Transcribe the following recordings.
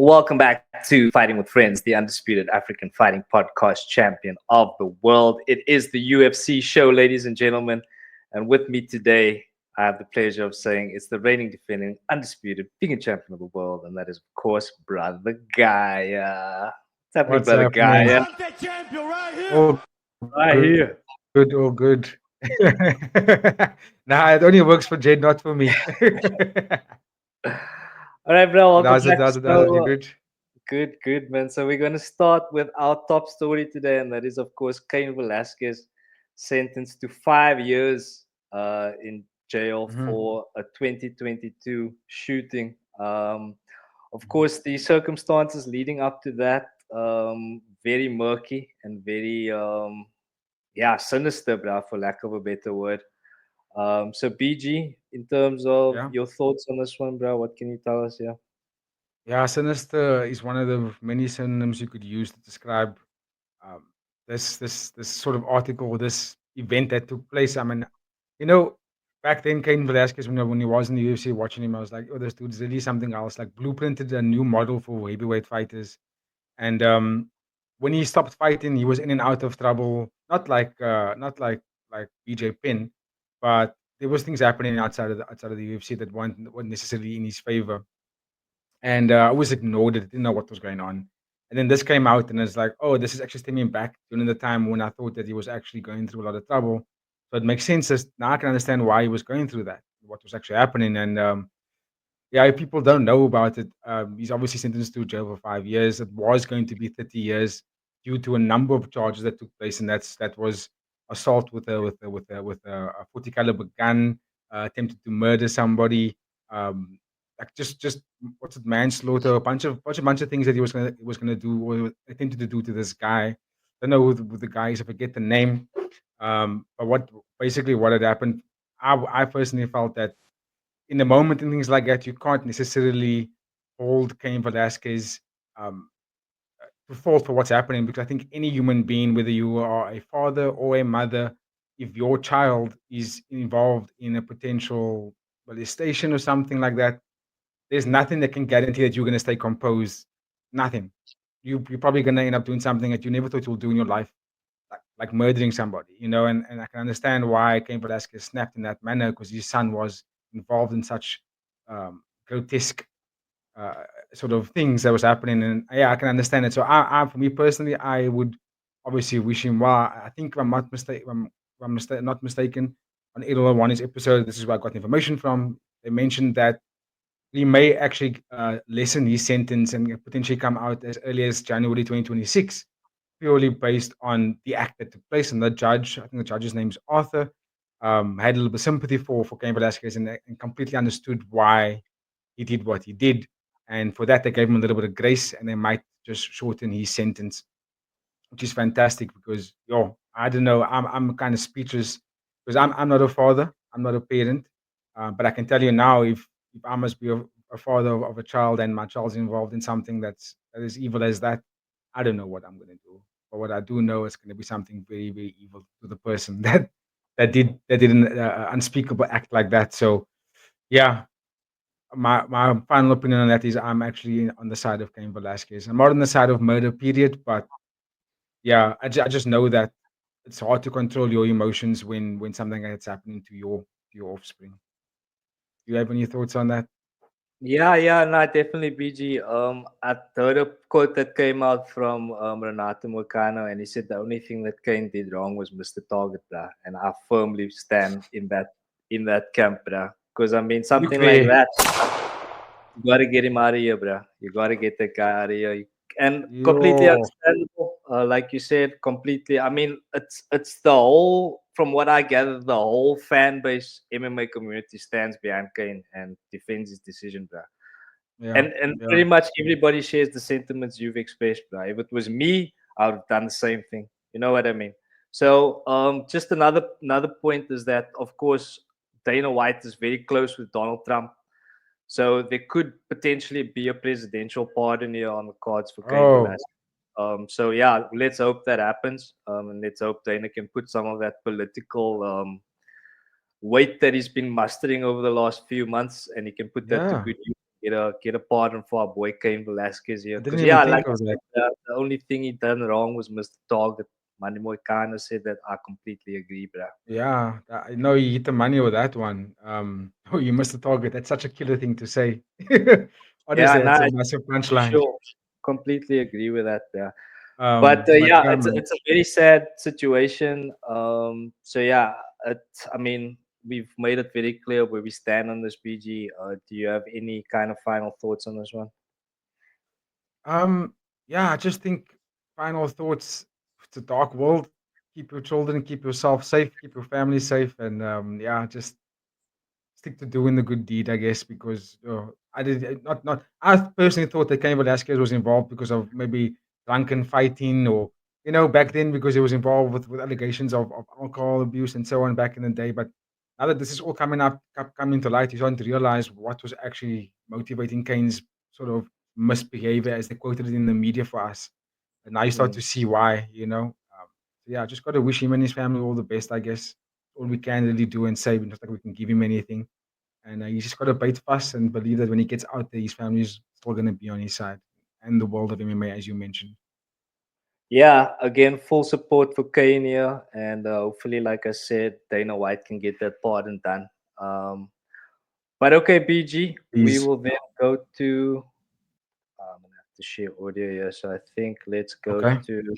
Welcome back to Fighting with Friends, the undisputed African fighting podcast champion of the world. It is the UFC show, ladies and gentlemen. And with me today, I have the pleasure of saying it's the reigning, defending, undisputed vegan champion of the world. And that is, of course, Brother Gaia. What's happening, What's Brother happening? Gaia? All Right good, here. all good. Nah, it only works for Jade, not for me. All right, bro. But Welcome how's it, back to how's the it, how's it? You show. good? Good, man. So we're going to start with our top story today, and that is, of course, Cain Velasquez sentenced to 5 years in jail Mm-hmm. for a 2022 shooting. Of course, the circumstances leading up to that very murky and very sinister, bro, for lack of a better word. So BG, in terms of Yeah. your thoughts on this one, bro, what can you tell us here? Yeah, sinister is one of the many synonyms you could use to describe um, this sort of article, this event that took place. I mean, you know, back then, Cain Velasquez, when he was in the UFC, watching him, I was like, oh, this dude's really something else. Like blueprinted a new model for heavyweight fighters. And when he stopped fighting, he was in and out of trouble. Not like BJ Penn, but there was things happening outside of the UFC that weren't necessarily in his favor. And I always ignored it. Didn't know what was going on. And then this came out, and it's like, oh, this is actually stemming back during the time when I thought that he was actually going through a lot of trouble. So it makes sense. Now I can understand why he was going through that, what was actually happening. And yeah, if people don't know about it, he's obviously sentenced to jail for 5 years. It was going to be 30 years due to a number of charges that took place, and that was assault with a 40 caliber gun, attempted to murder somebody, like just what's it, manslaughter, a bunch of things that he was gonna do or attempted to do to this guy. Don't know who the guy is. I forget the name. But what had happened, I personally felt that in the moment and things like that, you can't necessarily hold Cain Velasquez um, to fault for what's happening, because I think any human being, whether you are a father or a mother, if your child is involved in a potential molestation or something like that, there's nothing that can guarantee that you're going to stay composed. Nothing. You're probably going to end up doing something that you never thought you'll do in your life, like murdering somebody, and I can understand why Cain Velasquez snapped in that manner, because his son was involved in such grotesque uh, sort of things that was happening, and yeah, I can understand it. So for me personally, I would obviously wish him well. I think if I'm not mistaken, not mistaken, on Idol One's episode, this is where I got information from. They mentioned that he may actually lessen his sentence and potentially come out as early as January 2026, purely based on the act that took place. And the judge, I think the judge's name's Arthur, had a little bit of sympathy for Cain Velasquez, and completely understood why he did what he did. And for that, they gave him a little bit of grace, and they might just shorten his sentence, which is fantastic because, yo, I don't know, I'm kind of speechless because I'm not a father, I'm not a parent, but I can tell you now, if I must be a father of a child and my child's involved in something that is evil as that, I don't know what I'm going to do. But what I do know is going to be something very, very evil to the person that did an unspeakable act like that. So yeah, my final opinion on that is I'm actually on the side of Cain Velasquez. I'm not on the side of murder, period. But yeah, I just know that it's hard to control your emotions when something like that's happening to your offspring. Do you have any thoughts on that? Yeah, no, definitely, BG. I heard a quote that came out from Renato Moicano, and he said the only thing that Kane did wrong was miss the target, bruh. And I firmly stand in that camp, bruh. Because I mean, Look something like there, that, you gotta get him out of here, bruh. You gotta get that guy out of here. And completely yo, understandable, like you said, completely. I mean, it's the whole, from what I gather, the whole fan base MMA community stands behind Kane and defends his decision, bruh. yeah, And yeah, pretty much everybody shares the sentiments you've expressed, bro. If it was me, I would have done the same thing. You know what I mean? So just another point is that, of course, Dana White is very close with Donald Trump. So there could potentially be a presidential pardon here on the cards for Cain oh, Velasquez. So yeah, let's hope that happens. And let's hope Dana can put some of that political weight that he's been mustering over the last few months, and he can put that to yeah, good use get a pardon for our boy Cain Velasquez here. I didn't Because even like think I of that. said, the only thing he done wrong was missed the target. Manny Moicano said that. I completely agree, bro. Yeah, I know you hit the money with that one. Oh, you missed the target. That's such a killer thing to say. Yeah, Honestly, no, that's a massive for punchline. sure. Completely agree with that. Yeah. But But yeah, yeah, it's man. it's a very sad situation. So yeah, I mean, we've made it very clear where we stand on this, BG. Do you have any kind of final thoughts on this one? Um, yeah, I just think final thoughts. It's a dark world. Keep your children, keep yourself safe, keep your family safe, and yeah, just stick to doing the good deed, I guess, because I did not. I personally thought that Cain Velasquez was involved because of maybe drunken fighting, or back then because he was involved with allegations of alcohol abuse and so on back in the day. But now that this is all coming to light, you starting to realize what was actually motivating Kane's sort of misbehavior, as they quoted it in the media for us. And now you start Mm. to see why. So yeah, just got to wish him and his family all the best, I guess. All we can really do and say, not like we can give him anything. And he's just got to bite fast and believe that when he gets out there, his family is still going to be on his side and the world of MMA, as you mentioned. Yeah, again, full support for Kane here, and hopefully, like I said, Dana White can get that pardon done. But okay, BG, we Please. will then go to. I'm gonna have to share audio here, so I think let's go Okay. to.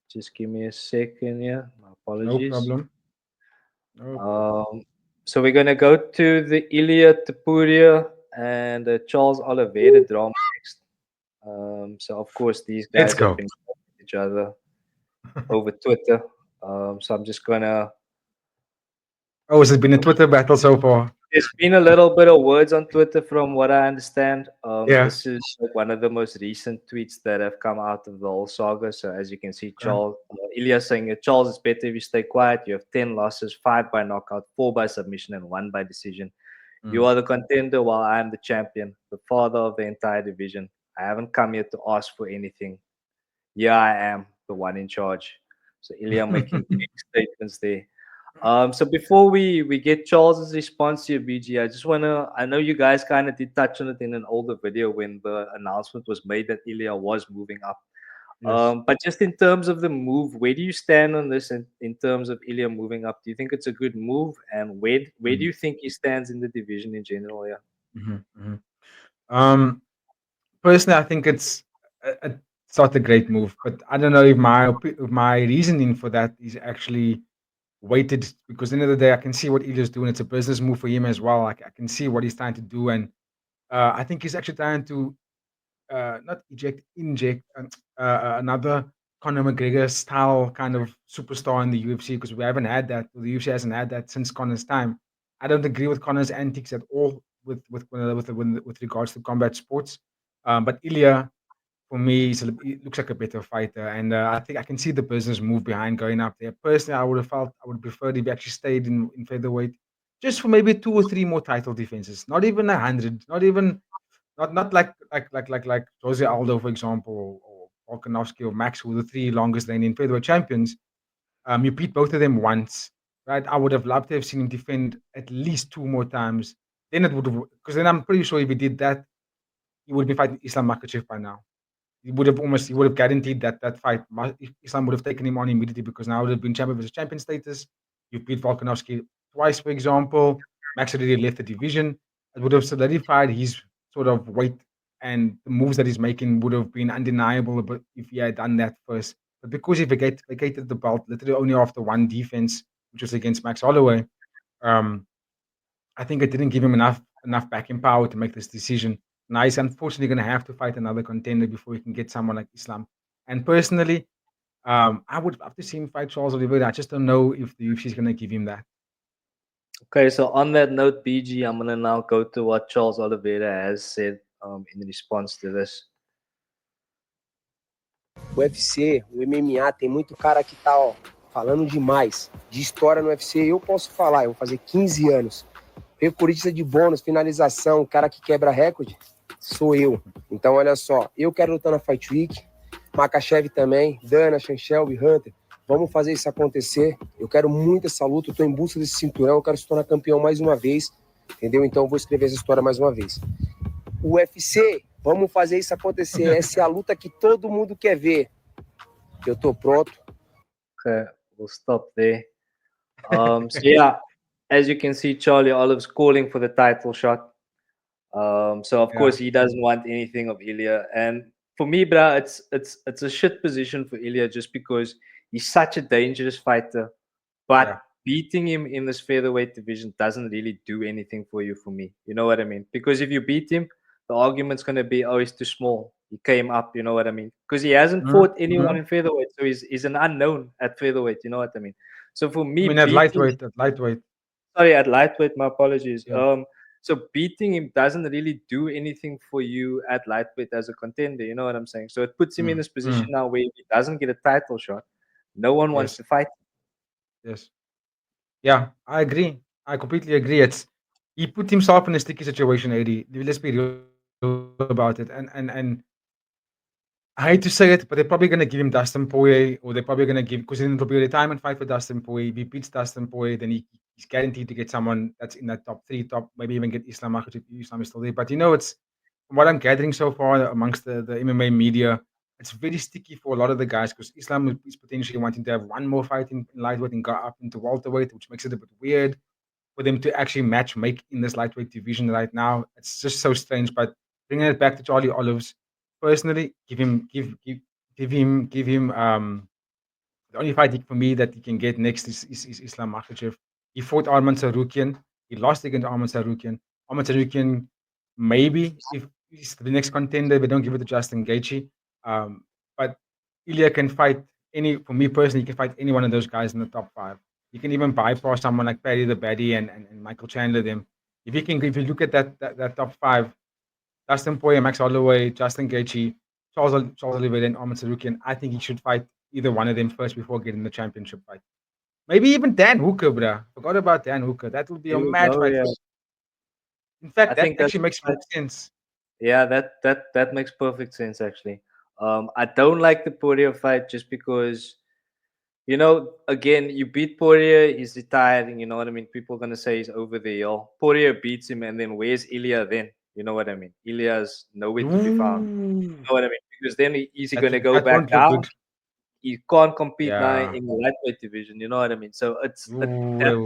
Just give me a second here. My No apologies. problem. No problem. Um, so we're gonna go to the Ilya Tapuria and Charles Oliveira drama next. So of course these Let's guys have go. been fighting each other over Twitter. So I'm just gonna. Oh, has it been a Twitter battle so far? There's been a little bit of words on Twitter from what I understand. Yeah. This is like one of the most recent tweets that have come out of the whole saga. So as you can see, Okay. Charles, Ilya saying, Charles, it's better if you stay quiet. You have 10 losses, 5 by knockout, 4 by submission, and 1 by decision. You Mm. are the contender while I am the champion, the father of the entire division. I haven't come here to ask for anything. Yeah, I am the one in charge. So Ilya making big statements there. So before we get Charles's response to your BG, I just wanna. I know you guys kind of did touch on it in an older video when the announcement was made that Ilya was moving up. Yes. But just in terms of the move, where do you stand on this in terms of Ilya moving up? Do you think it's a good move? And where do Mm. you think he stands in the division in general? Yeah. Mhm, mhm. Um, Personally, I think it's not a great move, but I don't know if if my reasoning for that is actually weighted, because at the end of the day, I can see what Ilya's doing. It's a business move for him as well. Like, I can see what he's trying to do, and I think he's actually trying to not inject another Conor McGregor style kind of superstar in the UFC, because we haven't had that. The UFC hasn't had that since Conor's time. I don't agree with Conor's antics at all with regards to combat sports. But Ilya, for me, he looks like a better fighter, and I think I can see the business move behind going up there. Personally, I would prefer if he actually stayed in featherweight, just for maybe 2 or 3 more title defenses. Not even 100, not even not like Jose Aldo, for example, or Volkanovski or Max, who were the 3 longest reigning featherweight champions. You beat both of them once, right? I would have loved to have seen him defend at least 2 more times. Then it would have, because then I'm pretty sure if he did that, he would be fighting Islam Makhachev by now. He would have guaranteed that fight. Islam would have taken him on immediately, because now it would have been champion versus champion status. You beat Volkanovski twice, for example. Max already left the division. It would have solidified his sort of weight, and the moves that he's making would have been undeniable. But if he had done that first, but because he vacated the belt literally only after one defense, which was against Max Holloway, um, I think it didn't give him enough backing power to make this decision. Now he's unfortunately going to have to fight another contender before he can get someone like Islam. And personally, I would love to see him fight Charles Oliveira. I just don't know if the UFC is going to give him that. Okay, so on that note, BG, I'm gonna now go to what Charles Oliveira has said in response to this. O UFC, o MMA, tem muito cara que tá, ó, falando demais de história no UFC. Eu posso falar, eu vou fazer 15 anos. Recordista de bônus, finalização, cara que quebra recorde, sou eu. Então, olha só, eu quero lutar na Fight Week, Makhachev também, Dana, Shelby, Hunter. Vamos fazer isso acontecer. Eu quero muito essa luta, eu tô em busca desse cinturão, eu quero se tornar campeão mais uma vez, entendeu? Então, eu vou escrever essa história mais uma vez. UFC, vamos fazer isso acontecer. Essa é a luta que todo mundo quer ver. Eu tô pronto. Okay, we'll stop there. So yeah, as you can see, Charlie Olive's calling for the title shot. So of course Yeah, he doesn't want anything of Ilya. And for me, bro, it's a shit position for Ilya just because he's such a dangerous fighter. But yeah. beating him in this featherweight division doesn't really do anything for you for me. You know what I mean? Because if you beat him, the argument's gonna be, oh, he's too small. He came up, you know what I mean? Because he hasn't Mhm, fought anyone mhm. in featherweight, so he's an unknown at featherweight, you know what I mean? So for I me, mean, at beating lightweight, at lightweight. sorry, at lightweight, my apologies. Yeah. So beating him doesn't really do anything for you at lightweight as a contender. You know what I'm saying? So it puts him in Mm, this position mm. now where if he doesn't get a title shot, no one wants Yes, to fight. yes. Yeah, I agree. I completely agree. He put himself in a sticky situation, AD. Let's be real about it. And I hate to say it, but they're probably gonna give him Dustin Poirier, or they're probably gonna give because then it'll be a retirement fight for Dustin Poirier. If he beats Dustin Poirier, then he's guaranteed to get someone that's in that top three, top maybe even get Islam Makhachev. Islam is still there, but it's from what I'm gathering so far amongst the MMA media, it's very sticky for a lot of the guys because Islam is potentially wanting to have one more fight in lightweight and go up into welterweight, which makes it a bit weird for them to actually match make in this lightweight division right now. It's just so strange. But bringing it back to Charlie Olives, personally, give him the only fight for me that he can get next is Islam Makhachev. He fought Arman Sarukian. He lost against Arman Sarukian. Arman Sarukian, maybe if he's the next contender, if they don't give it to Justin Gaethje. But Ilya can fight for me personally, he can fight any one of those guys in the top five. You can even bypass someone like Paddy the Baddy and Michael Chandler. Them, if you look at that top five, Dustin Poirier, Max Holloway, Justin Gaethje, Charles Oliveira, and Arman Sarukian. I think he should fight either one of them first before getting the championship fight. Maybe even Dan Hooker, bruh. Forgot about Dan Hooker. That will be a There we mad go. fight. Yeah, In I fact, that think that's actually makes more sense. yeah, that makes perfect sense actually. I don't like the Poirier fight just because again, you beat Poirier, he's retiring. You know what I mean? People are gonna say he's over the hill. Poirier beats him, and then where's Ilya then? You know what I mean? Ilya's nowhere to be found. Ooh, You know what I mean? Because then is he that gonna go that back won't look down? good. He can't compete now Yeah. in the lightweight division. You know what I mean? So that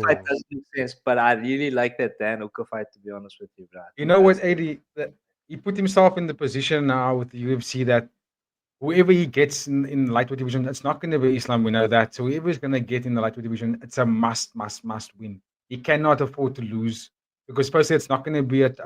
fight Ooh. doesn't make sense. But I really like that Dan Hooker fight. To be honest with you, bro, I You think know what, that's the 80? He put himself in the position now with the UFC that whoever he gets in lightweight division, it's not going to be Islam. We know that. So whoever is going to get in the lightweight division, it's a must win. He cannot afford to lose because firstly, it's not going to be it's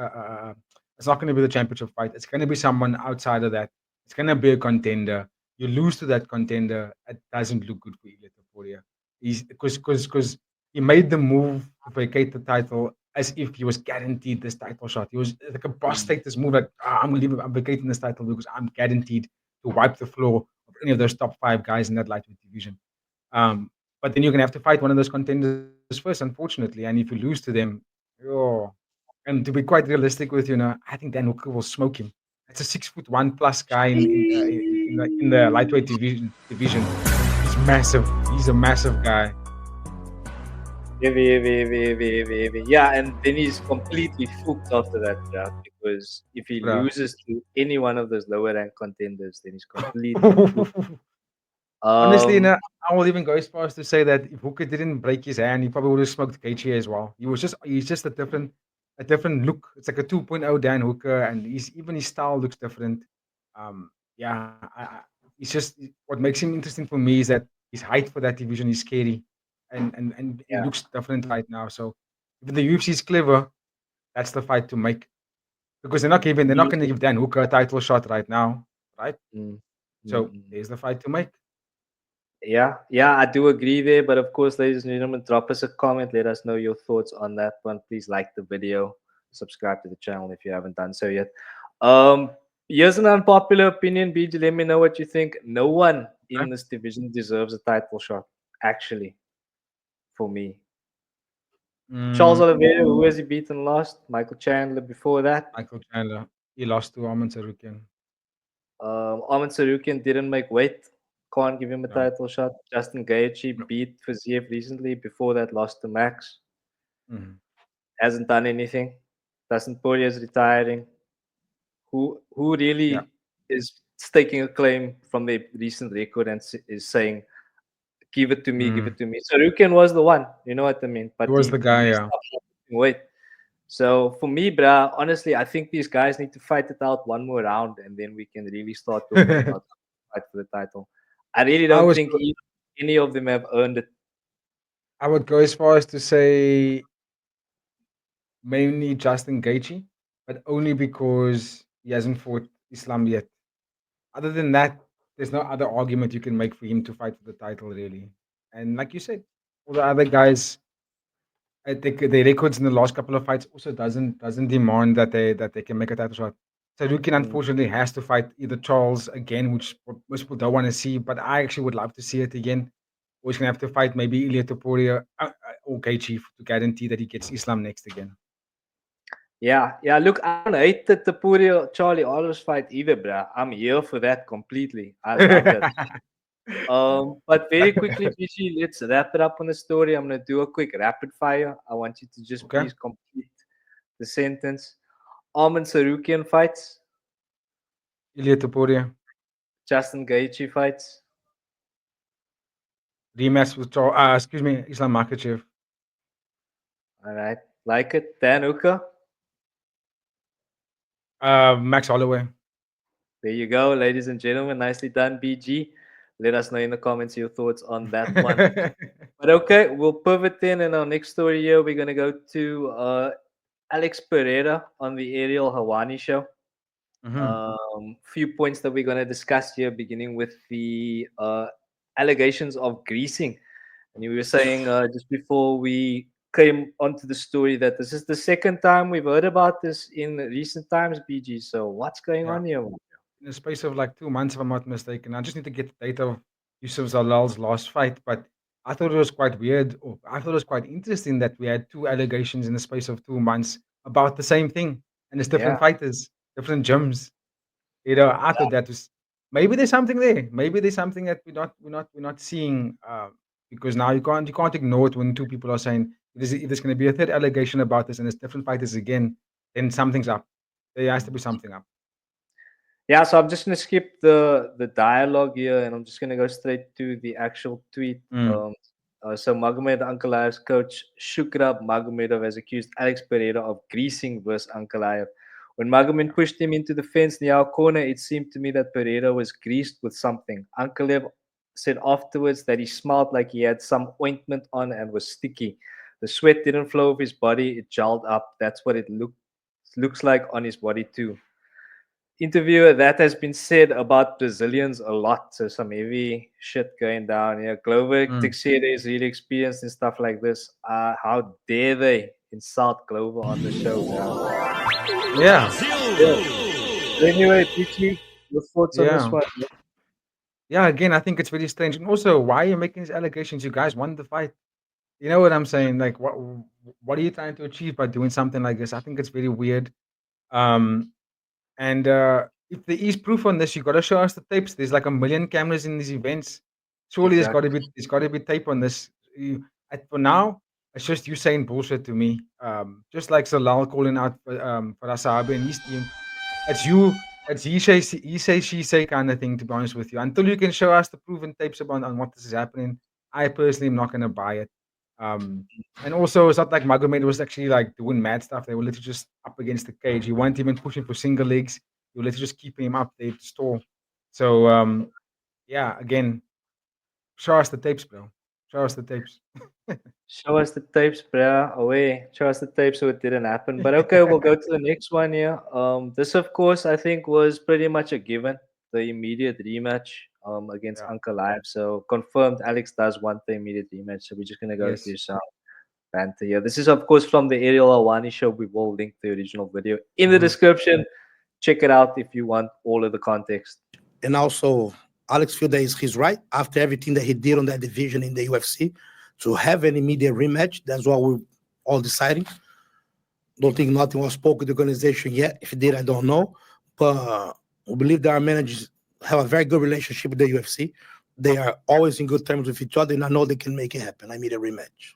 not going to be the championship fight. It's going to be someone outside of that. It's going to be a contender. You lose to that contender, it doesn't look good for Ilya Topuria. He's because he made the move to vacate the title as if he was guaranteed this title shot. He was like a boss Mm. take this move like I'm vacating this title because I'm guaranteed to wipe the floor of any of those top five guys in that lightweight division. But then you're gonna have to fight one of those contenders first, unfortunately. And if you lose to them, oh, and to be quite realistic with I think Dan Hooker will smoke him. It's a 6'1" plus guy in the lightweight division. He's massive. He's a massive guy. Heavy, heavy, heavy, heavy, heavy, heavy. Yeah, and then he's completely fucked after that draft because if he Bruh. loses to any one of those lower rank contenders, then he's completely fucked. Honestly, Um, I will even go as far as to say that if Hooker didn't break his hand, he probably would have smoked Gaethje as well. He's just a different look. It's like a 2.0 Dan Hooker, and even his style looks different. Yeah, it's just what makes him interesting for me is that his height for that division is scary, and he yeah. looks different right now. So if the UFC is clever, that's the fight to make because they're not going to give Dan Hooker a title shot right now, right? Mm, mm, So mm. there's the fight to make. Yeah, I do agree there. But of course, ladies and gentlemen, drop us a comment. Let us know your thoughts on that one. Please like the video, subscribe to the channel if you haven't done so yet. Um, Here's an unpopular opinion, BG. Let me know what you think. No one in this division deserves a title shot, actually, for me. Charles Mm, Oliveira, who has he beaten last? Michael Chandler before that. Michael Chandler. He lost to Arman Sarukian. Arman Sarukian didn't make weight. Can't give him a No. title shot. Justin Gaethje No. beat Fiziev recently. Before that, lost to Max. Mhm. Hasn't done anything. Dustin Poirier is retiring. who really Yeah. is staking a claim from their recent record and is saying, give it to me, give it to me. Sarukian was the one, you know what I mean? But He was the guy, messed yeah. up lifting weight. So for me, bruh, honestly, I think these guys need to fight it out one more round, and then we can really start talking about fight for the title. I really don't think any of them have earned it. I would go as far as to say mainly Justin Gaethje, but only because he hasn't fought Islam yet. Other than that, there's no other argument you can make for him to fight for the title, really. And like you said, all the other guys, I think the records in the last couple of fights also doesn't demand that they can make a title shot. So Rukin unfortunately has to fight either Charles again, which most people don't want to see, but I actually would love to see it again. Or he's gonna have to fight maybe Ilia Topuria or Gaethje to guarantee that he gets Islam next again. Yeah, look, I don't hate the Tapuria Charlie Olive's fight either, bruh. I'm here for that completely. I love it. But very quickly, BG, let's wrap it up on the story. I'm gonna do a quick rapid fire. I want you to just Okay. please complete the sentence. Arman Sarukian fights, Ilia Topuria. Justin Gaethje fights, Rematch with Islam Makhachev. all right, like it. Dan Uka, Max Holloway. there you go, ladies and gentlemen. Nicely done, BG. Let us know in the comments your thoughts on that one. But okay, we'll pivot then. In our next story here, we're gonna go to Alex Pereira on the Ariel Hawani show. Few points that we're going to discuss here, beginning with the allegations of greasing. And you were saying just before we came onto the story that this is the second time we've heard about this in recent times, BG. So what's going on here? In the space of like 2 months, if I'm not mistaken. I just need to get the date of Yusuf Zalal's last fight, but I thought it was quite weird. Or I thought it was quite interesting that we had 2 allegations in the space of 2 months about the same thing, and it's different fighters, different gyms. I thought that was maybe there's something there. Maybe there's something that we're not seeing because now you can't ignore it when 2 people are saying if there's going to be a third allegation about this and it's different fighters again, then something's up. There has to be something up. Yeah, so I'm just gonna skip the dialogue here, and I'm just gonna go straight to the actual tweet. So Magomed Ankalaev's coach Shukrab Magomedov has accused Alex Pereira of greasing versus Ankalaev. When Magomed pushed him into the fence near our corner, it seemed to me that Pereira was greased with something. Ankalaev said afterwards that he smelled like he had some ointment on and was sticky. The sweat didn't flow off his body; it gelled up. That's what it looks like on his body too. Interviewer, that has been said about Brazilians a lot. So some heavy shit going down here. Glover Teixeira is really experienced in stuff like this. How dare they insult Glover on the show? Yeah. Anyway, Pichi, your thoughts on this one? Yeah, again, I think it's really strange. And also, why are you making these allegations? You guys won the fight. You know what I'm saying? Like, what are you trying to achieve by doing something like this? I think it's very weird. And if there is proof on this, you got to show us the tapes. There's like 1 million cameras in these events. Surely there's got to be tape on this. For now, it's just you saying bullshit to me. Just like Zalal calling out for Asabe and his team. It's he say, she say kind of thing, to be honest with you. Until you can show us the proven tapes on what this is happening, I personally am not going to buy it. And also, it's not like Magomed was actually like doing mad stuff. They were literally just up against the cage. He wasn't even pushing for single legs. You were literally just keeping him up there to stall. So, yeah, again, show us the tapes, bro. Show us the tapes. Show us the tapes, bro. Away. Show us the tapes so it didn't happen. But okay, we'll go to the next one here. This, of course, I think was pretty much a given. The immediate rematch against Ankalaev. So confirmed Alex does want the immediate rematch. So we're just going to go through some banter here. This is, of course, from the Ariel Awani show. We will link the original video in the description. Check it out if you want all of the context. And also, Alex feels that he's right after everything that he did on that division in the UFC. To have an immediate rematch, that's what we're all deciding. Don't think nothing was spoken with the organization yet. If it did, I don't know. But we believe that our managers have a very good relationship with the UFC. They are always in good terms with each other, and I know they can make it happen. I need a rematch.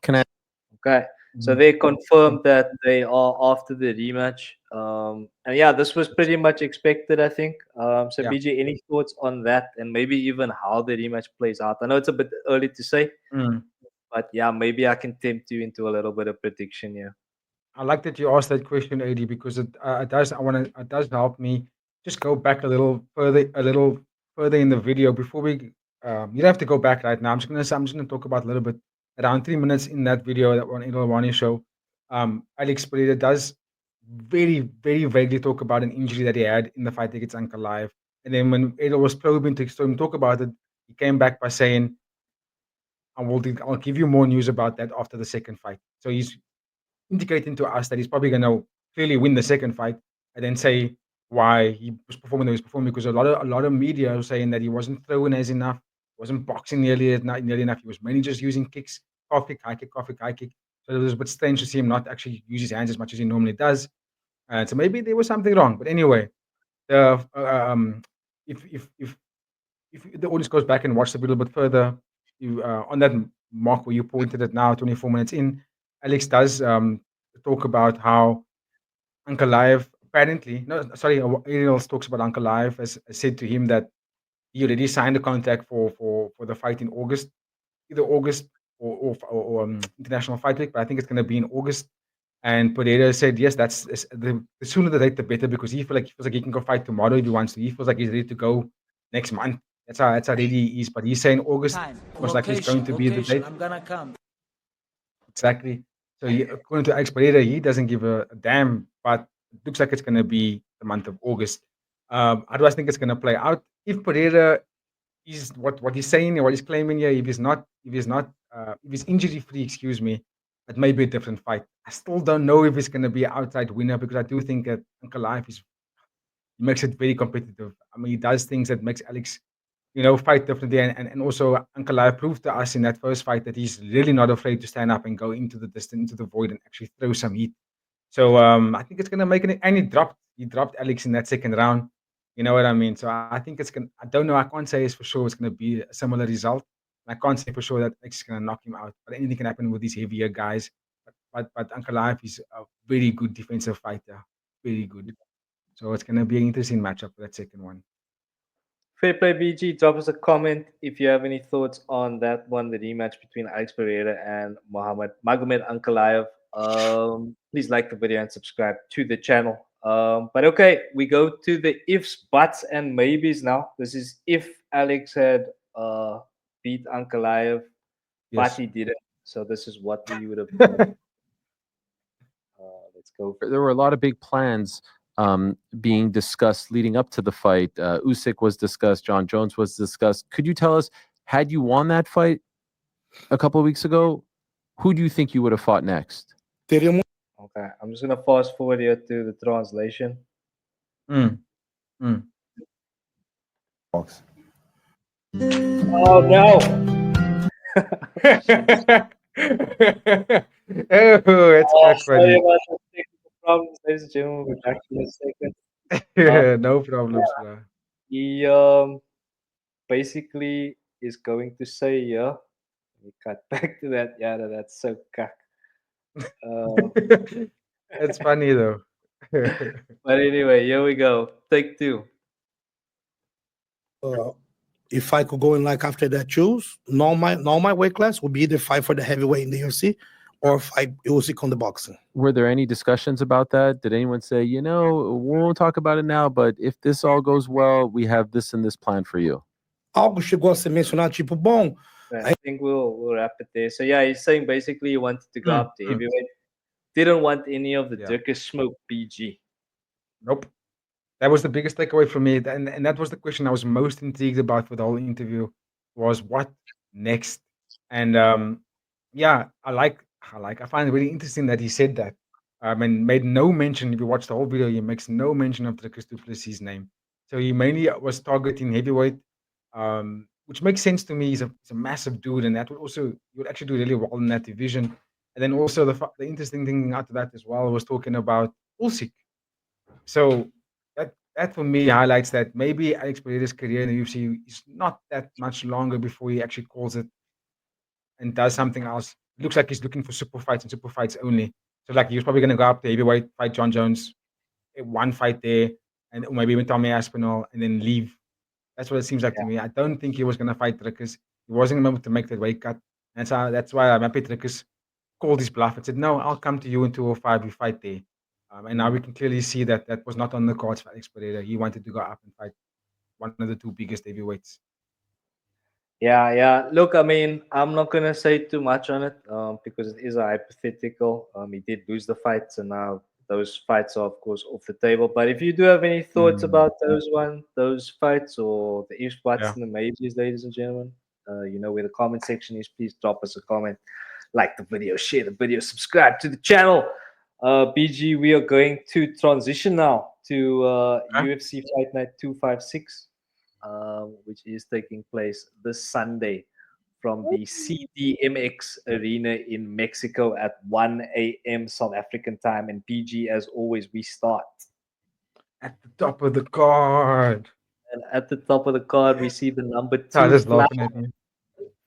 Okay. So they confirmed that they are after the rematch. And yeah, this was pretty much expected, I think. So Yeah. BJ, any thoughts on that, and maybe even how the rematch plays out? I know it's a bit early to say, Mm. but yeah, maybe I can tempt you into a little bit of prediction here. I like that you asked that question, AD, because it does. It does help me just go back a little further in the video before we. You don't have to go back right now. I'm just gonna talk about a little bit around 3 minutes in that video that on Ilwani show. Alex Pereira does very vaguely talk about an injury that he had in the fight against Ankalaev, and then when Adel was probing to him talk about it, he came back by saying, I'll give you more news about that after the second fight." So he's indicating to us that he's probably going to clearly win the second fight and then say why he was performing the way he was performing, because a lot of media are saying that he wasn't throwing as enough, wasn't boxing nearly enough. He was mainly just using kicks, calf kick, high kick, calf kick, high kick. So it was a bit strange to see him not actually use his hands as much as he normally does. So maybe there was something wrong. But anyway, the if the audience goes back and watch the video a bit further, you on that mark where you pointed it now, 24 minutes in, Alex does talk about how Ankalaev apparently, no, sorry, Ariel talks about Ankalaev has said to him that he already signed a contract for the fight in August, either August or International Fight Week, but I think it's going to be in August. And Pereira said, yes, the sooner the date, the better, because he feels like he can go fight tomorrow if he wants to. He feels like he's ready to go next month. That's how ready he is. But he's saying August most likely is going to be the date. I'm gonna come. Exactly. So according to Alex Pereira, he doesn't give a damn, but it looks like it's going to be the month of August. How do I think it's going to play out? If Pereira is what he's saying or what he's claiming here, if he's injury free, excuse me, it may be a different fight. I still don't know if he's going to be an outright winner, because I do think that Ankalaev he makes it very competitive. I mean, he does things that makes Alex, fight differently. And also Ankalaev proved to us in that first fight that he's really not afraid to stand up and go into the distance, into the void, and actually throw some heat. So I think it's gonna make it. And he dropped Alex in that second round. You know what I mean? So I think it's gonna. I don't know. I can't say for sure it's gonna be a similar result. I can't say for sure that Alex is gonna knock him out. But anything can happen with these heavier guys. But Ankalaev is a very good defensive fighter. Very good. So it's gonna be an interesting matchup for that second one. Fair play, BG. Drop us a comment if you have any thoughts on that one, the rematch between Alex Pereira and Magomed Ankalaev. Please like the video and subscribe to the channel. But okay, we go to the ifs, buts, and maybes now. This is if Alex had beat Ankalaev, but Yes. he didn't. So this is what we would have done. Let's go. There were a lot of big plans being discussed leading up to the fight. Usyk was discussed. John Jones was discussed. Could you tell us, had you won that fight a couple of weeks ago, who do you think you would have fought next? Okay, I'm just gonna fast forward here to the translation. Box. Oh no! Oh, it's quite Sorry funny. about the technical problems, ladies and gentlemen. We're back in a second. No problems, bro. He basically is going to say here. Let me cut back to that. Yeah, that's so cuck. It's funny though. But anyway, here we go. Take two. If I could go in like after that, choose my weight class would be either fight for the heavyweight in the UFC or fight Usyk on the boxing. Were there any discussions about that? Did anyone say, we won't talk about it now, but if this all goes well, we have this and this plan for you? Algo chegou a ser mencionado, tipo, bom. I think we'll wrap it there. So yeah, he's saying basically he wanted to go up to heavyweight. Didn't want any of the Turkish smoke, PG. Nope. That was the biggest takeaway for me. And that was the question I was most intrigued about for the whole interview, was what next? And I find it really interesting that he said that. And made no mention, if you watch the whole video, he makes no mention of Dricus du Plessis' name. So he mainly was targeting heavyweight, which makes sense to me. He's a massive dude, and that would actually do really well in that division. And then also the interesting thing out of that as well was talking about Usyk. So that for me highlights that maybe Alex Pereira's career in the UFC is not that much longer before he actually calls it and does something else it looks like he's looking for super fights and super fights only. So like he was probably going to go up to heavyweight, fight John Jones, one fight there, and or maybe even Tommy Aspinall, and then leave. That's what it seems like to me. I don't think he was going to fight Dricus. He wasn't able to make that weight cut. And so that's why I'm happy Dricus called his bluff and said, no, I'll come to you in 205, we fight there. And now we can clearly see that that was not on the cards for Alex Pereira. He wanted to go up and fight one of the two biggest heavyweights. Yeah. Look, I mean, I'm not gonna say too much on it because it is a hypothetical. He did lose the fights, and now those fights are, of course, off the table. But if you do have any thoughts about those fights, or the ifs, buts, Yeah. and the maybes, ladies and gentlemen, you know where the comment section is. Please drop us a comment, like the video, share the video, subscribe to the channel. BG, we are going to transition now to UFC Fight Night 256. Which is taking place this Sunday from the CDMX Arena in Mexico at 1 a.m. South African time. And PG, as always, we start. At the top of the card. And at the top of the card, we see the number Tyler's 2 laughing at me.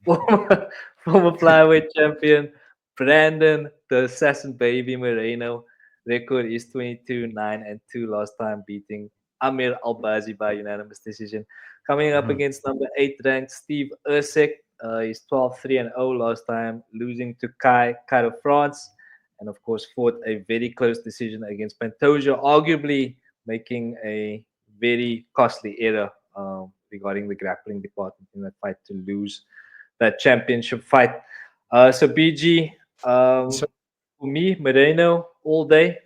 former flyweight champion Brandon the Assassin Baby Moreno. Record is 22-9-2 last time, beating Amir Albazi by unanimous decision. Coming up against number 8 ranked Steve Erceg. He's 12-3-0 last time, losing to Kai of France. And of course, fought a very close decision against Pantoja, arguably making a very costly error regarding the grappling department in that fight to lose that championship fight. So BG, for me, Moreno all day.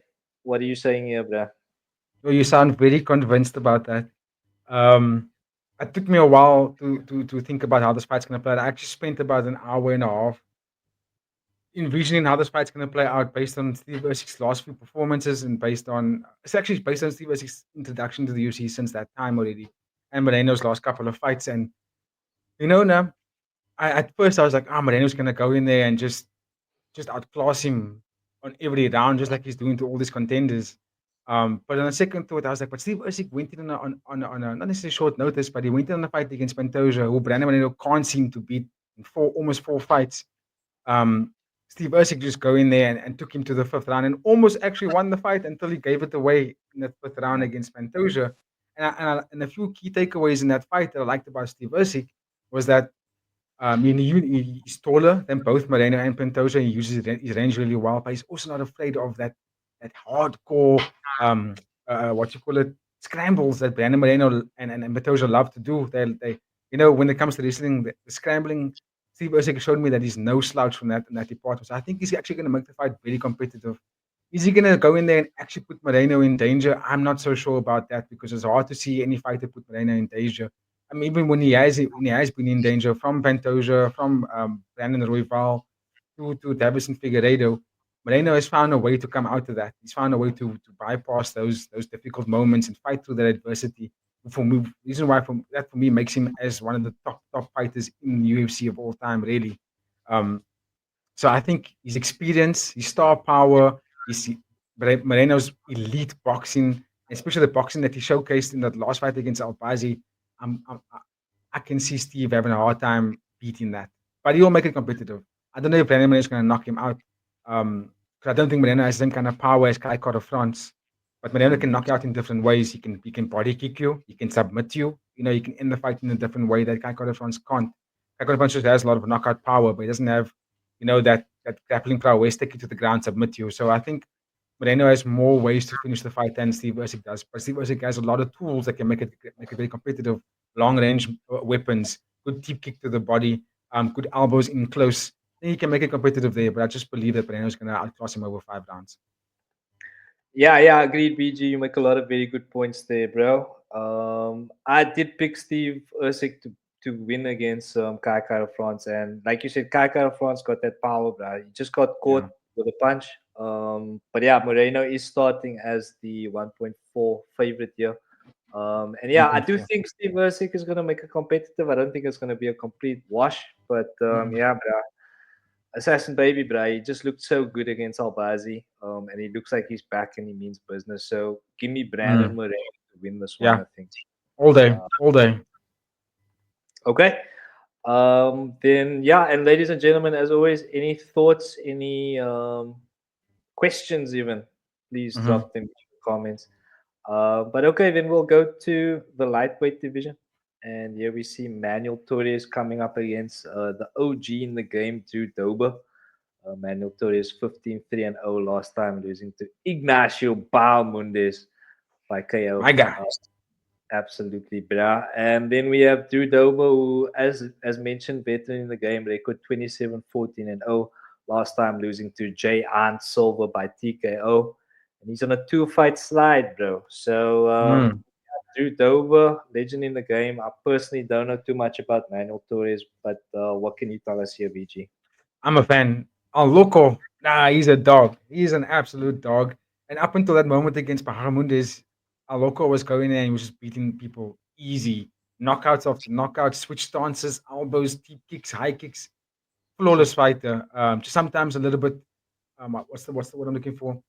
What are you saying here, bro? Well, you sound very convinced about that. It took me a while to think about how this fight's going to play out. I actually spent about an hour and a half envisioning how this fight's going to play out based on Steve Erceg's last few performances and based on Steve Erceg's introduction to the UFC since that time already, and Moreno's last couple of fights. And now at first I was like, Moreno's going to go in there and just outclass him on every round, just like he's doing to all these contenders. But on a second thought, I was like, but Steve Erceg went in on a not necessarily short notice, but he went in on a fight against Pantoja, who Brandon Moreno can't seem to beat in almost four fights. Steve Erceg just go in there and took him to the 5th round and almost actually won the fight until he gave it away in the 5th round against Pantoja. And a few key takeaways in that fight that I liked about Steve Erceg was that he's taller than both Moreno and Pantoja. He uses his range really well, but he's also not afraid of that hardcore, scrambles that Brandon Moreno and Pantoja love to do. They when it comes to wrestling, the scrambling, Steve Erceg showed me that he's no slouch from that department. So I think he's actually going to make the fight very competitive. Is he going to go in there and actually put Moreno in danger? I'm not so sure about that because it's hard to see any fighter put Moreno in danger. I mean, even when he has been in danger from Pantoja, from Brandon Royval to Davison Figueiredo, Moreno has found a way to come out of that. He's found a way to bypass those difficult moments and fight through that adversity. For me, reason why for me makes him as one of the top fighters in the UFC of all time, really. So I think his experience, his star power, Moreno's elite boxing, especially the boxing that he showcased in that last fight against Albazi, I can see Steve having a hard time beating that. But he will make it competitive. I don't know if Brandon Moreno is going to knock him out. Because I don't think Moreno has the same kind of power as Kai of France. But Moreno can knock you out in different ways. He can body kick you. He can submit you. He can end the fight in a different way that Kai of France can't. Kai of France just has a lot of knockout power, but he doesn't have, that grappling prowess, take you to the ground, submit you. So I think Moreno has more ways to finish the fight than Steve Erceg does. But Steve Erceg has a lot of tools that can make it very competitive. Long range weapons, good deep kick to the body, good elbows in close. Then he can make it competitive there. But I just believe that Moreno is going to outclass him over 5 rounds. Yeah, agreed, BG. You make a lot of very good points there, bro. I did pick Steve Erceg to win against Kai of France, and like you said, Kai of France got that power, bro. He just got caught with a punch. But yeah, Moreno is starting as the 1.4 favorite here. And yeah, I do think Steve Erceg is going to make it competitive. I don't think it's going to be a complete wash, but yeah, bro. Assassin Baby, bro. He just looked so good against Albazi, and he looks like he's back and he means business. So give me Brandon Moreno to win this one, I think. All day. Okay. Then yeah, and ladies and gentlemen, as always, any thoughts, any questions, even please Mhm. drop them in the comments. But okay, then we'll go to the lightweight division. And here we see Manuel Torres coming up against the OG in the game, Drew Dober. Manuel Torres 15-3-0 last time, losing to Ignacio Bahamondes by KO. My guy. Absolutely, bra. And then we have Drew Dober, who, as mentioned, veteran in the game, record 27-14-0. Last time losing to Jay Ant Silva by TKO. And he's on a 2-fight slide, bro. So Mm. Drew Dober, legend in the game. I personally don't know too much about Manuel Torres, but what can you tell us here, BG? I'm a fan. On Loco, nah, he's a dog. He's an absolute dog. And up until that moment against Bahamondes, Loco was going there and he was just beating people easy. Knockouts after knockouts, switch stances, elbows, deep kicks, high kicks. Flawless fighter. Just sometimes a little bit. What's the word I'm looking for?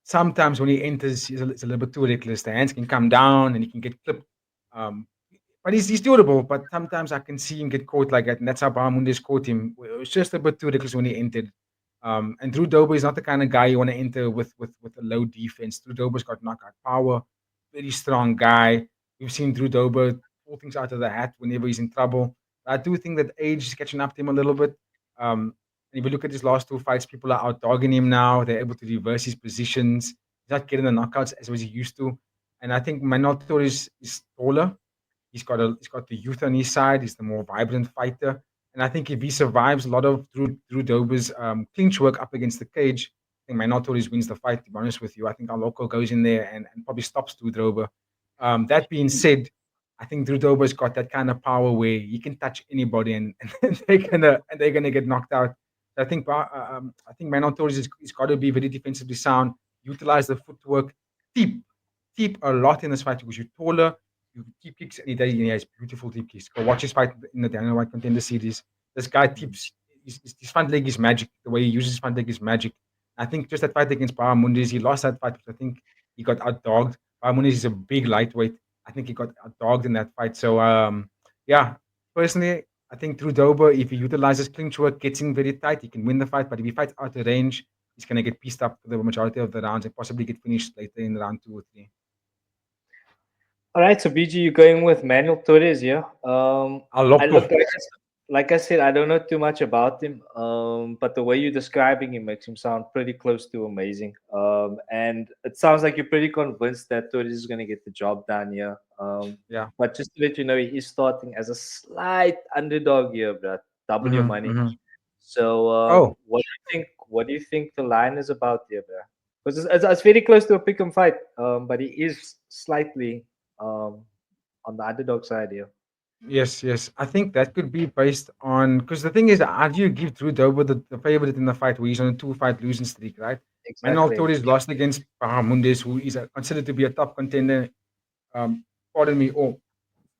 Sometimes when he enters, it's a little bit too reckless. The hands can come down and he can get clipped. Um, but he's durable. But sometimes I can see him get caught like that, and that's how Bahamondes caught him. It was just a bit too reckless when he entered. And Drew Dober is not the kind of guy you want to enter with a low defense. Drew Dober's got knockout power, very strong guy. We've seen Drew Dober pull things out of the hat whenever he's in trouble. I do think that age is catching up to him a little bit. And if you look at his last two fights, people are out dogging him now. They're able to reverse his positions. He's not getting the knockouts as he used to. And I think Manuel Torres is taller. He's got the youth on his side. He's the more vibrant fighter. And I think if he survives a lot of Drew Dober's clinch work up against the cage, I think Manuel Torres wins the fight, to be honest with you. I think our local goes in there and probably stops Drew Dober. That being said, I think Drew Dober's got that kind of power where he can touch anybody and they're gonna get knocked out. I think Manuel Torres is got to be very defensively sound, utilize the footwork, deep, deep a lot in this fight because you're taller, you deep kicks, and he has beautiful deep kicks. Go watch his fight in the Daniel White Contender Series. This guy tips his front leg is magic. The way he uses his front leg is magic. I think just that fight against Bahamondes, he lost that fight because I think he got outdogged. Bahamondes is a big lightweight. I think he got outdogged in that fight. So yeah, personally, I think Drew Dober, if he utilizes clinch work, gets in very tight, he can win the fight. But if he fights out of range, he's going to get pieced up for the majority of the rounds and possibly get finished later in round 2 or 3. All right, so BG, you're going with Manuel Torres, yeah? I look like I said, I don't know too much about him, but the way you're describing him makes him sound pretty close to amazing. And it sounds like you're pretty convinced that Torres is going to get the job done here. Yeah. But just to let you know, he is starting as a slight underdog here, bro. Double your money. So, what do you think? What do you think the line is about here, bro? Because it's very close to a pick and fight, but he is slightly on the underdog side here. Yes. I think that could be based on because the thing is, how do you give Drew Dober the favorite in the fight where he's on a 2-fight losing streak, right? Manuel Exactly. Torres lost against Bahamondes, who is considered to be a top contender. Pardon me, or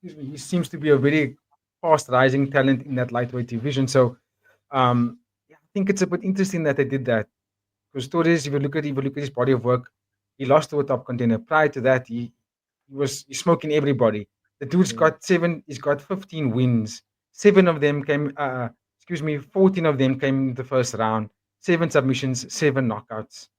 excuse me, he seems to be a very fast rising talent in that lightweight division. So, yeah, I think it's a bit interesting that they did that because Torres, if you look at his body of work, he lost to a top contender. Prior to that, he's smoking everybody. The dude's got 15 wins. 7 of them came. 14 of them came in the first round. 7 submissions, 7 knockouts.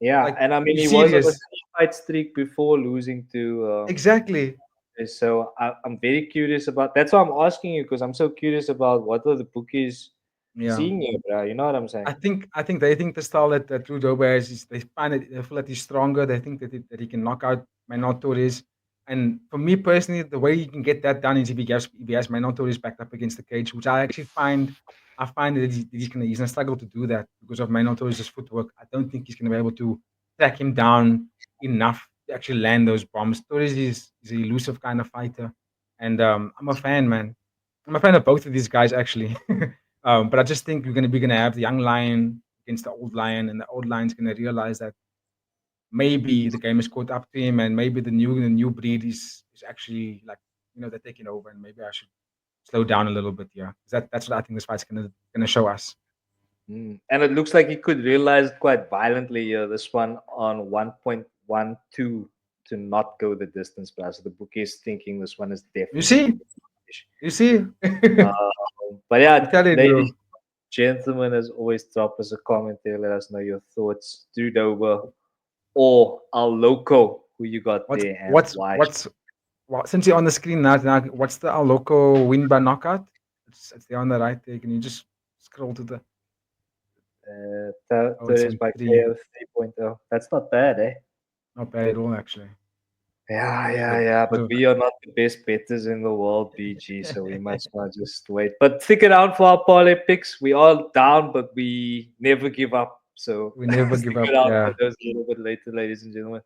Yeah, Like, and I mean, you he was on a serious? 3-fight streak before losing to. Exactly. So I'm very curious about. That's why I'm asking you because I'm so curious about what are the bookies Yeah. seeing here, bro. You know what I'm saying? I think they think the style that Drew Dober has is they find it they feel that he's stronger. They think that he can knock out Manuel Torres. And for me personally, the way you can get that done is if he has Manuel Torres backed up against the cage, which I find that he's gonna struggle to do that because of Manuel Torres' footwork. I don't think he's gonna be able to track him down enough to actually land those bombs. Torres is an elusive kind of fighter, and I'm a fan, man. I'm a fan of both of these guys actually. But I just think we're gonna have the young lion against the old lion, and the old lion's gonna realize that maybe the game is caught up to him, and maybe the new breed is actually like they're taking over, and maybe I should slow down a little bit. Yeah, that's what I think this fight's gonna show us. And it looks like he could realize it quite violently here. This one on 1.12 to not go the distance, bro. So the bookie is thinking this one is You definitely. see, You see? But yeah, I'm telling ladies, you. gentlemen, as always, drop us a comment there. Let us know your thoughts. Dudover or Al Loco, who you got What's there and what's why? what's well, since you're on the screen now, what's the Aloko win by knockout? It's there on the right there. Can you just scroll to the oh, it's Torres on by 3. KO 3.0. That's not bad, eh? Not bad at all, actually. Yeah. But we are not the best betters in the world, BG, so we must not just wait. But stick it out for our parlay picks. We are down, but we never give up. So We never stick give up. it out Yeah. for those a little bit later, ladies and gentlemen.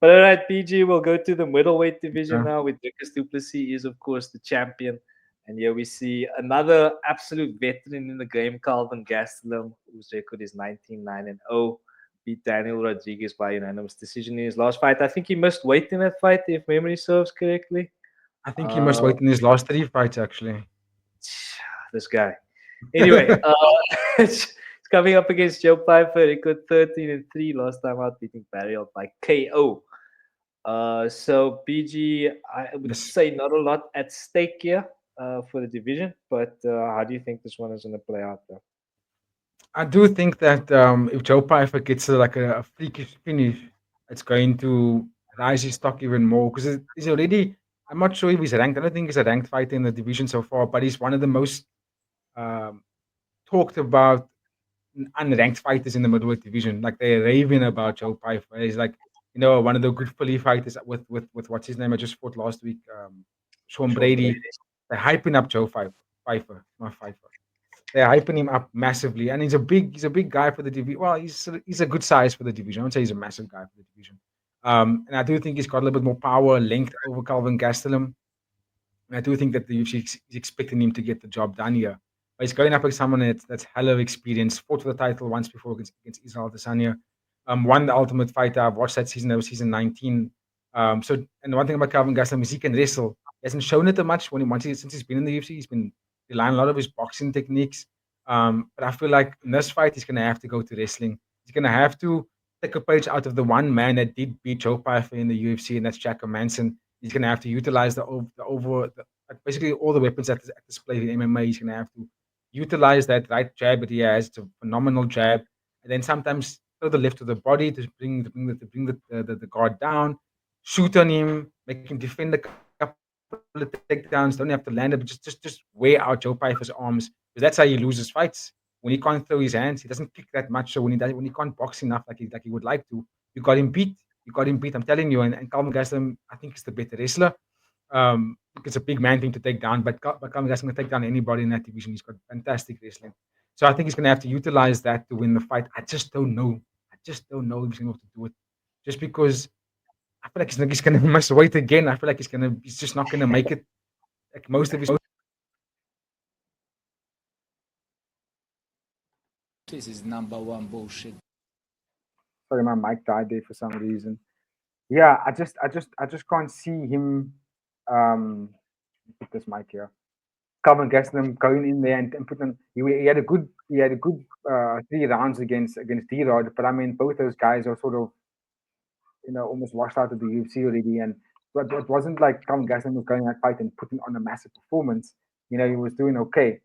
But all right, BG, we'll go to the middleweight division Okay. now with Dricus Du Plessis is, of course, the champion. And here we see another absolute veteran in the game, Calvin Gastelum, whose record is 19-9-0. Beat Daniel Rodriguez by unanimous decision in his last fight. I think he missed weight in that fight, if memory serves correctly. I think he must wait in his last 3 fights, actually. This guy. Anyway, it's coming up against Joe Pyfer. Record 13-3 last time out, beating Barrier by KO. So BG, I would Yes. say not a lot at stake here for the division, but how do you think this one is going to play out though? I do think that if Joe Pyfer gets a freakish finish, it's going to rise his stock even more because he's already. I'm not sure if he's ranked. I don't think he's a ranked fighter in the division so far, but he's one of the most um, talked about unranked fighters in the middleweight division. Like they're raving about Joe Pyfer. He's like, one of the good Philly fighters with what's his name? I just fought last week. Sean Brady. They're hyping up Joe Pyfer, not Pfeiffer. They're hyping him up massively, and he's a big guy for the division. Well, he's a good size for the division. I would say he's a massive guy for the division. And I do think he's got a little bit more power, length over Calvin Gastelum. And I do think that the UFC is expecting him to get the job done here. But he's going up against someone that's hella experienced, fought for the title once before against Israel Adesanya. Won the Ultimate Fighter. I've watched that season. That was season 19. And the one thing about Calvin Gastelum is he can wrestle. He hasn't shown it that much since he's been in the UFC. He's been relying a lot of his boxing techniques. But I feel like in this fight, he's going to have to go to wrestling. He's going to have to take a page out of the one man that did beat Joe Pyfer in the UFC, and that's Jack Manson. He's going to have to utilize basically all the weapons at display in MMA. He's going to have to utilize that right jab that he has. It's a phenomenal jab, and then sometimes throw the left to the body to bring the guard down, shoot on him, make him defend a couple of takedowns. Don't have to land it, but just wear out Joe Pyfer's arms because that's how he loses fights. When he can't throw his hands, he doesn't kick that much. So when he can't box enough like he would like to, you got him beat. You got him beat. I'm telling you. And Calvin Gastelum, I think, is the better wrestler. It's a big man thing to take down, but Calvin Gastelum can take down anybody in that division. He's got fantastic wrestling. So I think he's going to have to utilize that to win the fight. I just don't know. If he's going to be able to do it. Just because I feel like he's going to miss weight again. I feel like he's just not going to make it. Like most of his. This is number one bullshit. Sorry, my mic died there for some reason. Yeah, I just can't see him. Put this mic here. Calvin Gastelum going in there and putting. He had a good 3 rounds against D-Rod, but I mean both those guys are sort of almost washed out of the UFC already, and but it wasn't like Calvin Gastelum was going that fight and putting on a massive performance. He was doing okay.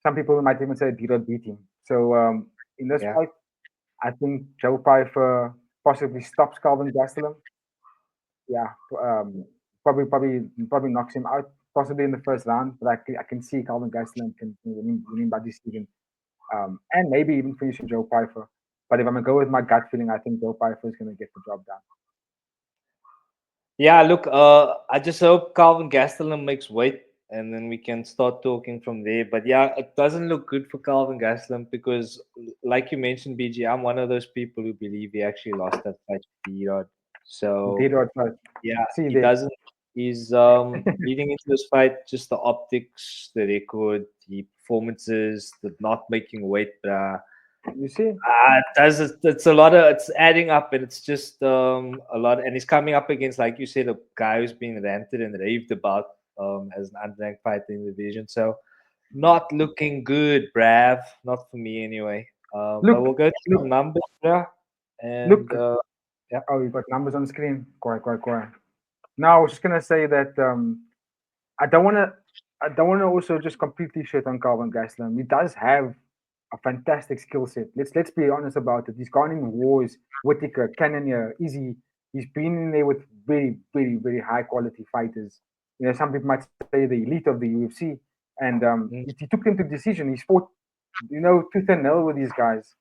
Some people might even say D-Rod beat him. So in this fight, I think Joe Pyfer possibly stops Calvin Gastelum. Yeah, probably knocks him out, possibly in the first round. But I can see Calvin Gastelum can win by decision, and maybe even finishing Joe Pyfer. But if I'm gonna go with my gut feeling, I think Joe Pyfer is gonna get the job done. Yeah, look, I just hope Calvin Gastelum makes weight and then we can start talking from there. But yeah, it doesn't look good for Calvin Gastelum because, like you mentioned, BG, I'm one of those people who believe he actually lost that fight to D-Rod. So, D-Rod fight. yeah, See he there. doesn't. He's leading into this fight, just the optics, the record, the performances, the not making weight. You see? It's a lot of it's adding up, and it's just a lot. And he's coming up against, like you said, a guy who's being ranted and raved about as an unranked fighter in the division. So not looking good, Brav. Not for me anyway. But we'll go to some numbers, bruh. And yeah. Oh, you got numbers on the screen. Quiet. Now I was just gonna say that I don't want to. I don't want to also just completely shit on Calvin Gastelum. He does have a fantastic skill set. Let's be honest about it. He's gone in wars, Whittaker, Cannonier, Izzy. He's been in there with very, very, very high quality fighters. You know, some people might say the elite of the UFC, and he took them to decision. He's fought, you know, tooth and nail with these guys,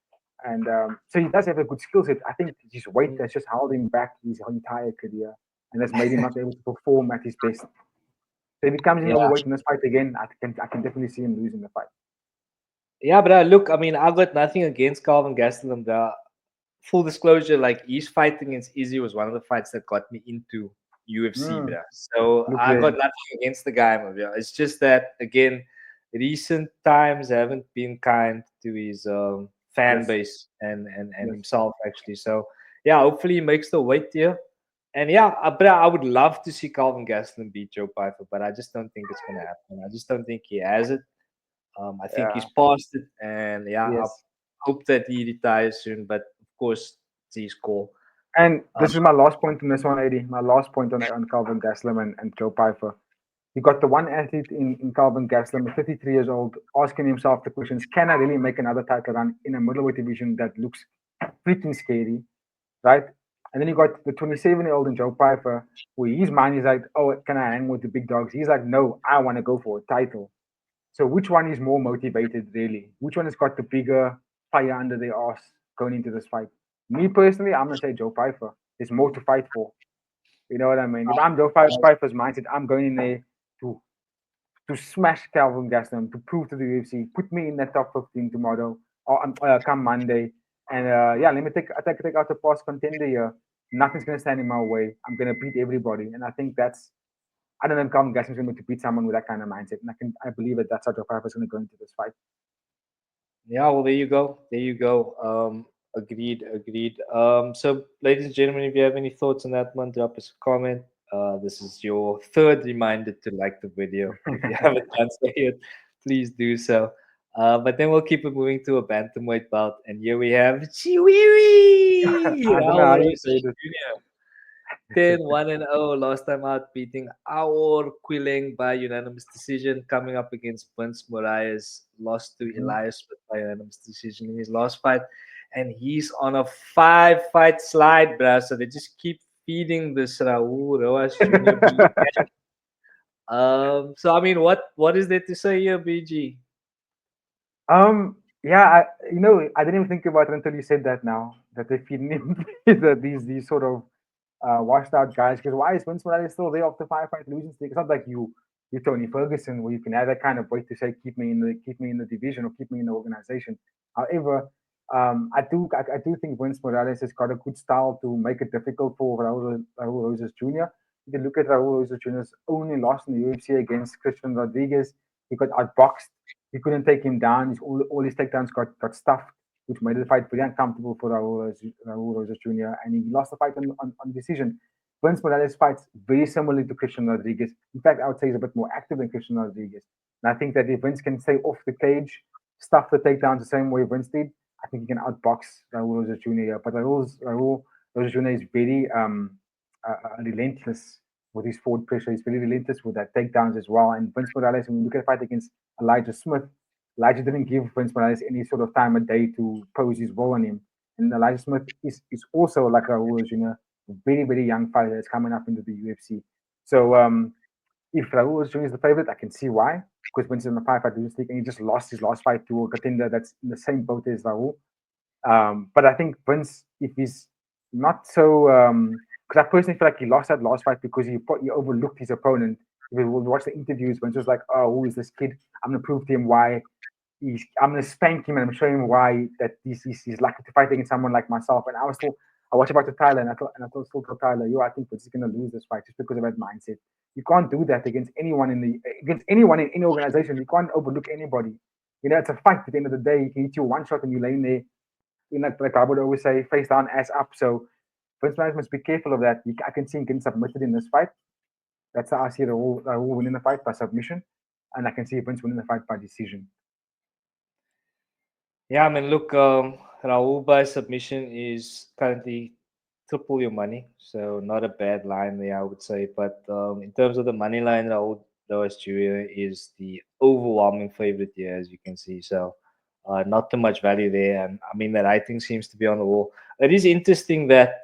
and so he does have a good skill set. I think his weight has just held him back his entire career, and has made him not able to perform at his best. So if he comes in Yeah. overweight in this fight again, I can definitely see him losing the fight. Yeah, but look, I mean, I've got nothing against Calvin Gastelum. Full disclosure, like his fight against Izzy was one of the fights that got me into UFC, Mm. bro. So Look I there. got nothing against the guy, bro. It's just that again, recent times haven't been kind to his fan Yes. base and Yes. himself actually. So yeah, hopefully he makes the weight here. And yeah, but I would love to see Calvin Gastelum beat Joe Pyfer, but I just don't think it's gonna happen. I just don't think he has it. I think he's Yeah. past it, and yeah, I Yes. hope that he retires soon. But of course, it's his call. And Um, this is my last point on this one, 80. My last point on Calvin Gastelum and Joe Pyfer. You got the one athlete in Calvin Gastelum, 33 years old, asking himself the questions: can I really make another title run in a middleweight division that looks freaking scary, right? And then you got the 27-year-old in Joe Pyfer, where his mind is like, oh, can I hang with the big dogs? He's like, no, I want to go for a title. So which one is more motivated, really? Which one has got the bigger fire under their ass going into this fight? Me personally, I'm gonna say Joe Pyfer. There's more to fight for. You know what I mean? If I'm Joe Pyfer's mindset, I'm going in there to to smash Calvin Gastelum, to prove to the UFC, put me in the top 15 tomorrow or come Monday, and yeah, let me take out the past contender here. Nothing's gonna stand in my way. I'm gonna beat everybody, and I think that's. I don't know if Calvin Gastelum's going to beat someone with that kind of mindset, and I believe that that's how Joe Pyfer's going to go into this fight. yeah, well, there you go. There you go. Agreed, agreed. So, ladies and gentlemen, if you have any thoughts on that one, drop us a comment. This is your third reminder to like the video. If you haven't done so yet, please do so. But then we'll keep it moving to a bantamweight bout, and here we have Chiwiwi I don't know how Raul you Rosas say this. Jr. 10-1-0, last time out beating Aor Quilling by unanimous decision, coming up against Vince Moraes, lost to Elias Smith by unanimous decision in his last fight. And he's on a 5-fight slide, bruh. So they just keep feeding this Raul Rojas Jr. So I mean, what is there to say here, BG? Yeah, you know, I didn't even think about it until you said that now, that they're feeding him these sort of washed out guys. Because why is Vince Morales still there after 5-fight losing streak? It's not like you Tony Ferguson, where you can have that kind of weight to say keep me in the division or keep me in the organization. However, I do think Vince Morales has got a good style to make it difficult for Raul Rosas Jr. If you look at Raul Rosas Jr.'s only loss in the UFC against Christian Rodriguez, he got outboxed. He couldn't take him down. All his takedowns got stuffed, which made the fight very uncomfortable for Raul Rosas Jr. And he lost the fight on decision. Vince Morales fights very similarly to Christian Rodriguez. In fact, I would say he's a bit more active than Christian Rodriguez. And I think that if Vince can stay off the cage, stuff the takedowns the same way Vince did, I think he can outbox Raul Rosas Jr. But Raul Rosas Jr. is very relentless with his forward pressure. He's very relentless with that takedowns as well. And Vince Morales, when you look at the fight against Elijah Smith, Elijah didn't give Vince Morales any sort of time a day to pose his will on him. And Elijah Smith is also like Raul Jr., a very, very young fighter that's coming up into the UFC. So if Raul Jr. is the favorite, I can see why. Because Vince is in the 5-fight losing streak and he just lost his last fight to a contender that's in the same boat as Raul. But I think Vince, if he's not so, because I personally feel like he lost that last fight because he overlooked his opponent. If we watch the interviews, Vince was like, "Oh, who is this kid? I'm gonna prove to him why I'm gonna spank him and I'm showing him why that he's lucky to fight against someone like myself." And I watched about to Tyler and I thought still told Tyler, I think Vince is gonna lose this fight just because of that mindset. You can't do that against anyone in any organization. You can't overlook anybody. You know, it's a fight. At the end of the day, he can hit you one shot and you lay in there like I would always say, face down, ass up. So Vince McMahon must be careful of that. I can see him getting submitted in this fight. That's how I see Raul winning the fight by submission, and I can see Vince winning the fight by decision. Yeah, I mean, look, Raul by submission is currently triple your money, so not a bad line there, I would say. But in terms of the money line, Raul Lois Jr. is the overwhelming favorite here, as you can see. So not too much value there. And I mean, the writing seems to be on the wall. It is interesting that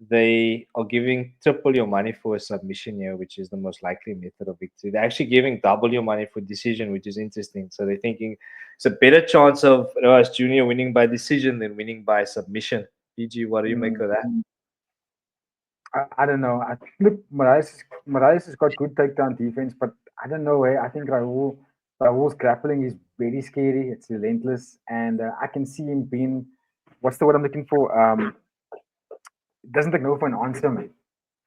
they are giving triple your money for a submission here, which is the most likely method of victory. They're actually giving double your money for decision, which is interesting. So they're thinking it's a better chance of Lois Jr. winning by decision than winning by submission. PG, what do you make of that? I don't know. I think Morales has got good takedown defense, but I don't know. I think Raul's grappling is very scary. It's relentless, and I can see him being what's the word I'm looking for? Doesn't take no for an answer, man.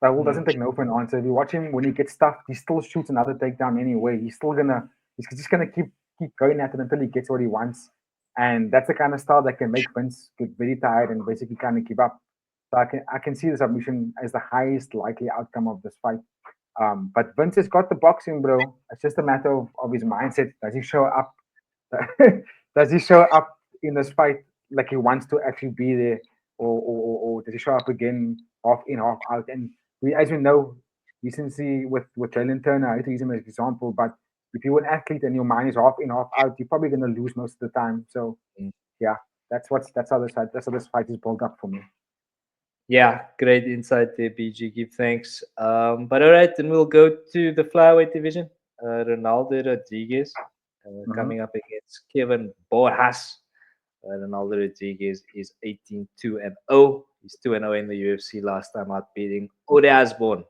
Raul doesn't take no for an answer. If you watch him when he gets stuffed, he still shoots another takedown anyway. He's just gonna keep going at it until he gets what he wants. And that's the kind of style that can make Vince get very tired and basically kind of give up. So I can see the submission as the highest likely outcome of this fight. But Vince has got the boxing, bro. It's just a matter of his mindset. Does he show up? Does he show up in this fight like he wants to actually be there, or does he show up again half in, half out? And as we know, recently with Jalen Turner, I hate to use him as an example, but if you're an athlete and your mind is half in, half out, you're probably going to lose most of the time. So, yeah, that's how this fight is built up for me. Yeah, great insight there, BG. Give thanks. But all right, then we'll go to the flyweight division. Ronaldo Rodriguez coming up against Kevin Borjas. Ronaldo Rodriguez is 18-2-0. He's 2-0 in the UFC last time out, beating Ode Osborne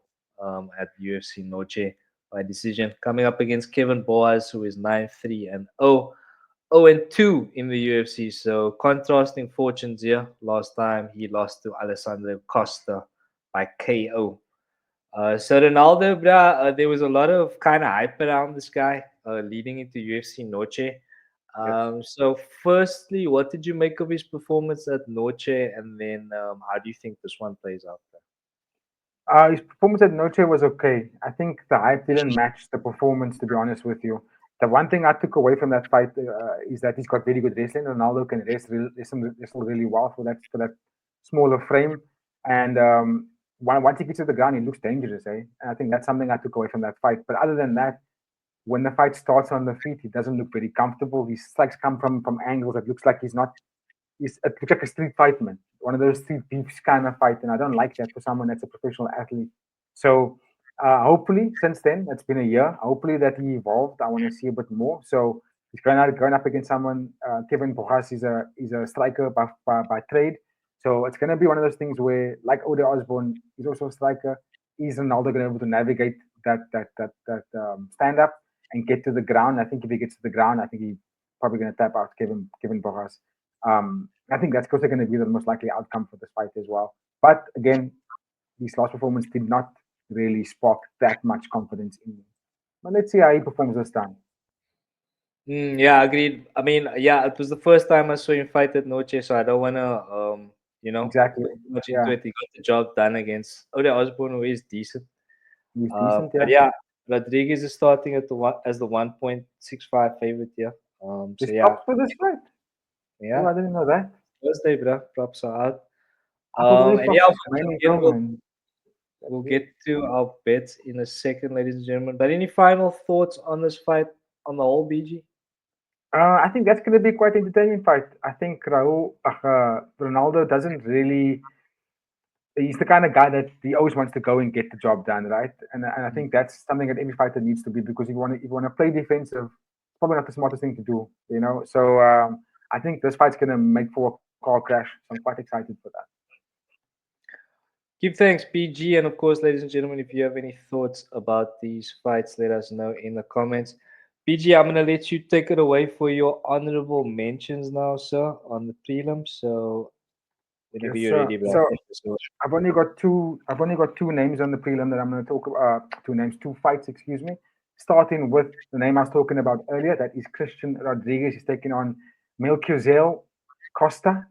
at UFC Noche by decision. Coming up against Kevin Boaz, who is 9-3-0. 0-2 in the UFC. So contrasting fortunes here. Last time he lost to Alessandro Costa by KO. So Ronaldo, there was a lot of kind of hype around this guy leading into UFC Noche. So firstly, what did you make of his performance at Noche? And then how do you think this one plays out? His performance at Noche was okay. I think the hype didn't match the performance, to be honest with you. The one thing I took away from that fight is that he's got very good wrestling. Ronaldo can wrestle really well for that smaller frame. And once he gets to the ground, he looks dangerous. And I think that's something I took away from that fight. But other than that, when the fight starts on the feet, he doesn't look very comfortable. His strikes come from angles that looks like it looks like a street fight, man. One of those street beefs kind of fight. And I don't like that for someone that's a professional athlete. So hopefully, since then, it's been a year. Hopefully that he evolved. I want to see a bit more. So he's going up against someone. Kevin Borjas is a striker by trade. So it's going to be one of those things where, like Ode Osborne, he's also a striker. Is Ronaldo going to be able to navigate that stand up and get to the ground? I think if he gets to the ground, I think he's probably going to tap out Kevin Borjas. I think that's also going to be the most likely outcome for this fight as well. But again, his last performance did not really spark that much confidence in him. But let's see how he performs this time. Yeah, agreed. I mean, yeah, it was the first time I saw him fight at Noche, so I don't want to, Exactly. put much into it. He got the job done against Ode Osborne, who is decent. He's decent, But yeah, Rodriguez is starting at the 1.65 favorite here. So yeah, props for this fight. yeah, Oh, I didn't know that. Thursday, bro. Props are out. I thought And yeah, we'll get to our bets in a second, ladies and gentlemen. But any final thoughts on this fight on the whole, BG? I think that's going to be quite entertaining fight. I think Ronaldo doesn't really. He's the kind of guy that he always wants to go and get the job done, right? And I think that's something that every fighter needs to be, because if you want to play defensive, it's probably not the smartest thing to do, So I think this fight's going to make for a car crash. So I'm quite excited for that. Give thanks, BG. And of course, ladies and gentlemen, if you have any thoughts about these fights, let us know in the comments. BG, I'm going to let you take it away for your honorable mentions now, sir, on the prelims. So whenever you're ready, bro. So I've only got two names on the prelim that I'm going to talk about. Two fights, excuse me. Starting with the name I was talking about earlier, that is Christian Rodriguez. He's taking on Melquizael Costa.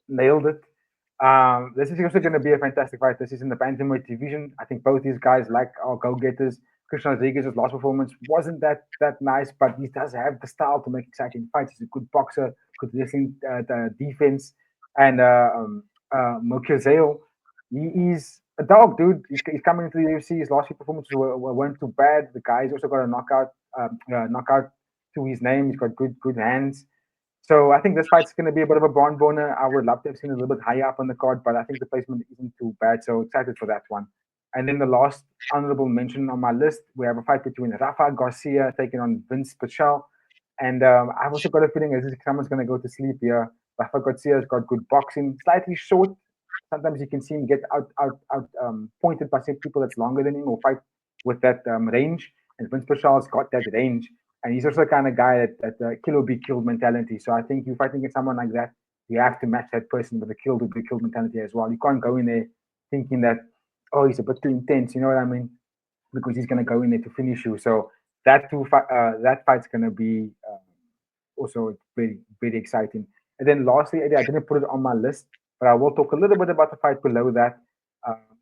Nailed it. This is also going to be a fantastic fight. This is in the bantamweight division. I think both these guys are go-getters. Christian Rodriguez's last performance wasn't that nice, but he does have the style to make exciting fights. He's a good boxer, good wrestling defense. And Melquizael, he is a dog, dude. He's coming into the UFC. His last few performances weren't too bad. The guy's also got a knockout to his name. He's got good hands. So I think this fight's going to be a bit of a barn burner. I would love to have seen it a little bit higher up on the card, but I think the placement isn't too bad. So excited for that one. And then the last honorable mention on my list, we have a fight between Rafa Garcia taking on Vince Pichel. And I've also got a feeling as if someone's going to go to sleep here. Rafa Garcia's got good boxing, slightly short. Sometimes you can see him get pointed by some people that's longer than him or fight with that range. And Vince Pichel's got that range. And he's also the kind of guy that kill or be killed mentality. So I think you're fighting against someone like that, you have to match that person with a kill or be killed mentality as well. You can't go in there thinking that, oh, he's a bit too intense, you know what I mean? Because he's going to go in there to finish you. So that fight's going to be also very, very exciting. And then lastly, I didn't put it on my list, but I will talk a little bit about the fight below that.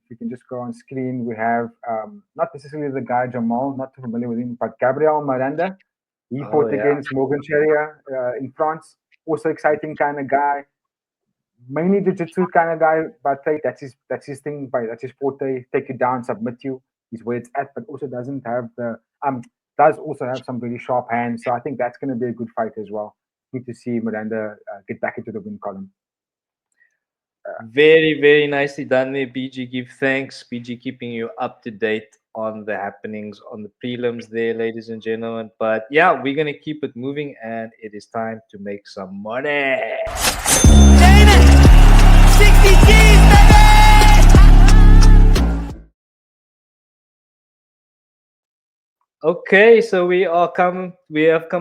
You can just go on screen. We have not necessarily the guy Jamal, not too familiar with him, but Gabriel Miranda. He fought against Morgan Charrier in France. Also exciting kind of guy. Mainly jiu-jitsu kind of guy, but that's his thing. That's his forte. Take you down, submit you. Is where it's at, but also doesn't have the does also have some really sharp hands. So I think that's going to be a good fight as well. Good to see Miranda get back into the win column. Very, very nicely done there, BG. Give thanks. BG keeping you up to date on the happenings on the prelims there, ladies and gentlemen. But yeah, we're going to keep it moving, and it is time to make some money. 60 G's, baby! Okay, so we have come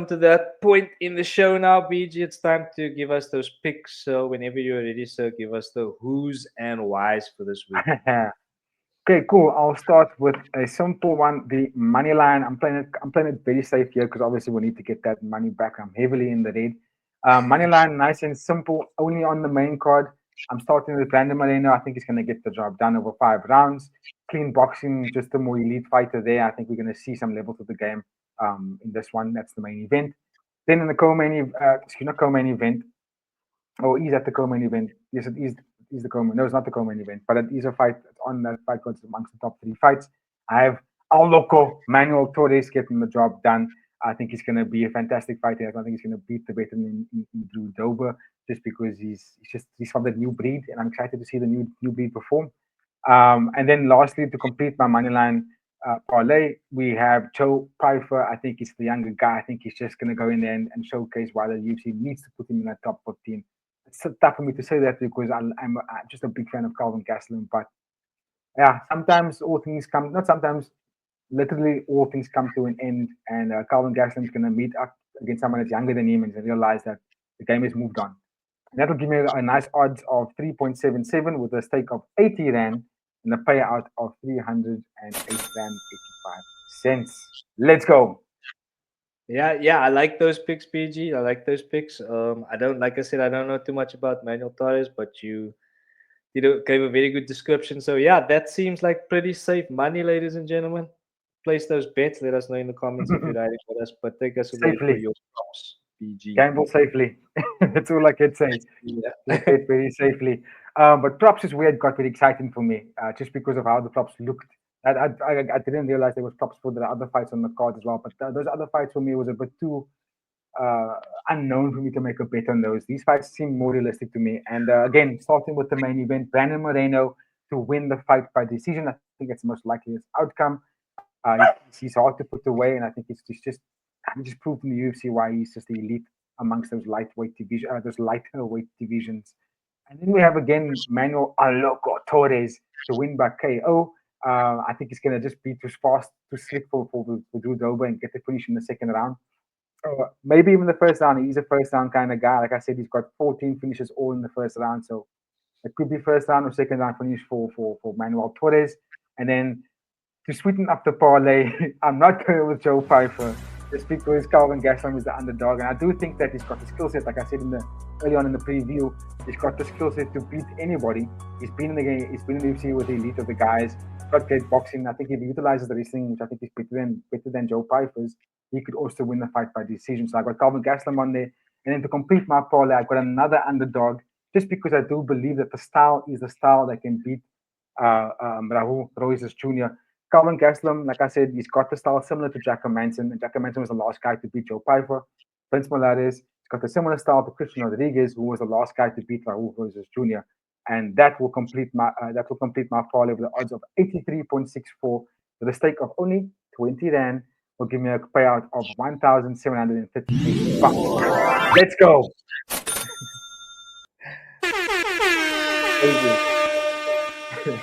to that point in the show now, BG. It's time to give us those picks. So whenever you're ready, sir, give us the who's and whys for this week. Okay, cool. I'll start with a simple one, the money line. I'm playing it very safe here because obviously we need to get that money back. I'm heavily in the red. Money line, nice and simple, only on the main card. I'm starting with Brandon Moreno. I think he's going to get the job done over 5 rounds. Clean boxing, just a more elite fighter there. I think we're going to see some levels of the game in this one. That's the main event. Then in the co-main, not co-main event. Oh, he's at the co-main event. Yes, it is. Is the co-main? No, it's not the co-main event, but it is a fight on that fight card amongst the top 3 fights. I have El Loco Manuel Torres getting the job done. I think he's going to be a fantastic fighter. I think he's going to beat the veteran in Drew Dober just because he's from the new breed, and I'm excited to see the new breed perform. And then lastly, to complete my money line parlay, we have Joe Pyfer. I think he's the younger guy. I think he's just going to go in there and showcase why the UFC needs to put him in that top 15. It's so tough for me to say that because I'm just a big fan of Calvin Gastelum. But yeah, sometimes all things come, not sometimes, literally all things come to an end. And Calvin Gastelum's going to meet up against someone that's younger than him and realize that the game has moved on. And that'll give me a nice odds of 3.77 with a stake of 80 Rand and a payout of 308 Rand 85 cents. Let's go. Yeah, I like those picks, PG. I like those picks. Like I said, I don't know too much about Manuel Torres, but you gave a very good description. So yeah, that seems like pretty safe money, ladies and gentlemen. Place those bets. Let us know in the comments if you're riding with us. But take us away for your props, PG. Gamble safely. That's all I can say. Yeah. Just bet very safely. But props is where it got very exciting for me, just because of how the props looked. I didn't realize there was props for the other fights on the card as well. But those other fights for me was a bit too unknown for me to make a bet on those. These fights seem more realistic to me. And again, starting with the main event, Brandon Moreno to win the fight by decision. I think it's the most likeliest outcome. He's hard to put away, and I think he just proved in the UFC why he's just the elite amongst those lightweight division, those lighter weight divisions. And then we have again Manuel Loco Torres to win by KO. I think he's going to just be too fast, too slick for Drew Dober and get the finish in the second round. Maybe even the first round. He's a first round kind of guy. Like I said, he's got 14 finishes all in the first round. So it could be first round or second round finish for Manuel Torres. And then to sweeten up the parlay, I'm not going with Joe Pyfer just because Calvin Gastelum is the underdog. And I do think that he's got the skill set, like I said early on in the preview, he's got the skill set to beat anybody. He's been in the game, he's been in the UFC with the elite of the guys, got great boxing. I think if he utilizes the wrestling, which I think is better than Joe Pyfer's, he could also win the fight by decision. So I got Calvin Gastelum on there. And then to complete my parlay, I got another underdog just because I do believe that the style is the style that can beat Raul Ruiz's Jr. Calvin Gastelum, like I said, he's got the style similar to Jack Manson. And Jack Manson was the last guy to beat Joe Piper. Vince Morales, he's got a similar style to Christian Rodriguez, who was the last guy to beat Raul Ruiz's Jr. And that will complete my parlay with the odds of 83.64 with a stake of only 20 rand will give me a payout of 1,758 bucks. Let's go.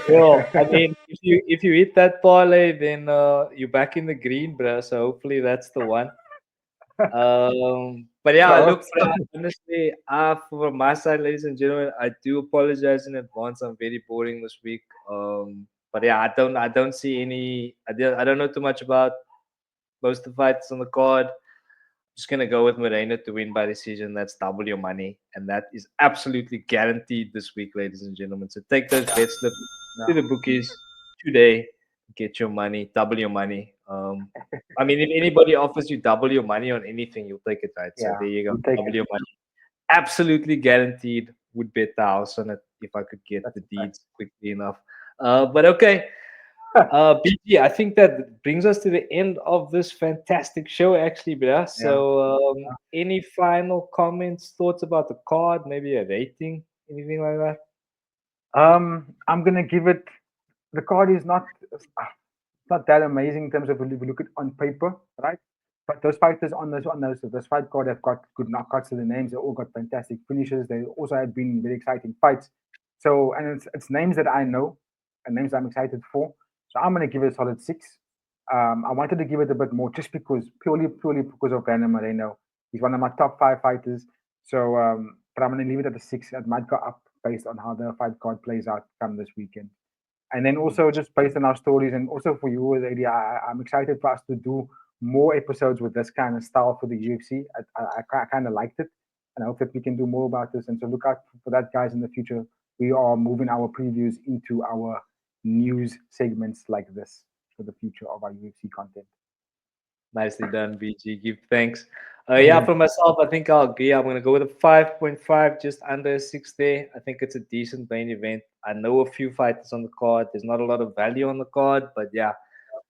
Well, I mean, if you hit that parlay, then you're back in the green, bro. So hopefully that's the one. But yeah, look, bro, honestly, from my side, ladies and gentlemen, I do apologize in advance. I'm very boring this week. But yeah, I don't see any. I don't know too much about most of the fights on the card. Just gonna go with Moreno to win by decision. That's double your money, and that is absolutely guaranteed this week, ladies and gentlemen. So take those bet slips to the bookies today. Get your money, double your money. I mean, if anybody offers you double your money on anything, you'll take it, right? So there you go, double your money. Absolutely guaranteed. Would bet the house on it if I could get the deeds quickly enough. But okay. BG, I think that brings us to the end of this fantastic show, actually, bro. So, any final comments, thoughts about the card, maybe a rating, anything like that? I'm gonna give it. The card is not that amazing in terms of if we look at on paper, right? But those fighters on this fight card have got good knockouts to the names. They all got fantastic finishes. They also have been very exciting fights. So, and it's names that I know and names I'm excited for. So I'm gonna give it a solid 6. I wanted to give it a bit more just because purely because of Brandon Moreno. He's one of my top 5 fighters. So, but I'm gonna leave it at a 6. It might go up based on how the fight card plays out come this weekend. And then also just based on our stories and also for you, AD, I'm excited for us to do more episodes with this kind of style for the UFC. I kind of liked it, and I hope that we can do more about this. And so look out for that, guys, in the future. We are moving our previews into our news segments like this for the future of our UFC content. Nicely done, BG. Give thanks. Yeah, for myself, I think I'll agree. I'm going to go with a 5.5, just under a 6 there. I think it's a decent main event. I know a few fighters on the card. There's not a lot of value on the card, but yeah,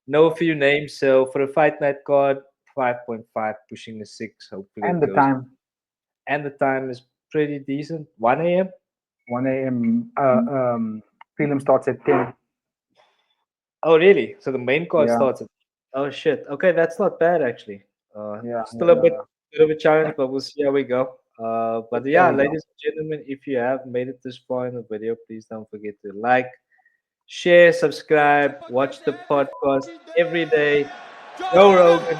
know a few names. So for a fight night card, 5.5, pushing the 6. Hopefully, And the time. And the time is pretty decent. 1 a.m. 1 a.m. Prelim starts at 10. Oh, really? So the main card Yeah. starts at. Oh shit. Okay, that's not bad actually. Yeah, Still a bit of a challenge, but we'll see how we go. But yeah, we go. ladies and gentlemen, if you have made it this far in the video, please don't forget to like, share, subscribe, watch the podcast every day. Joe Rogan.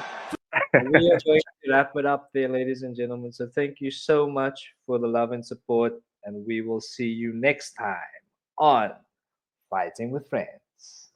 And we are going to wrap it up there, ladies and gentlemen. So thank you so much for the love and support, and we will see you next time on Fighting with Friends.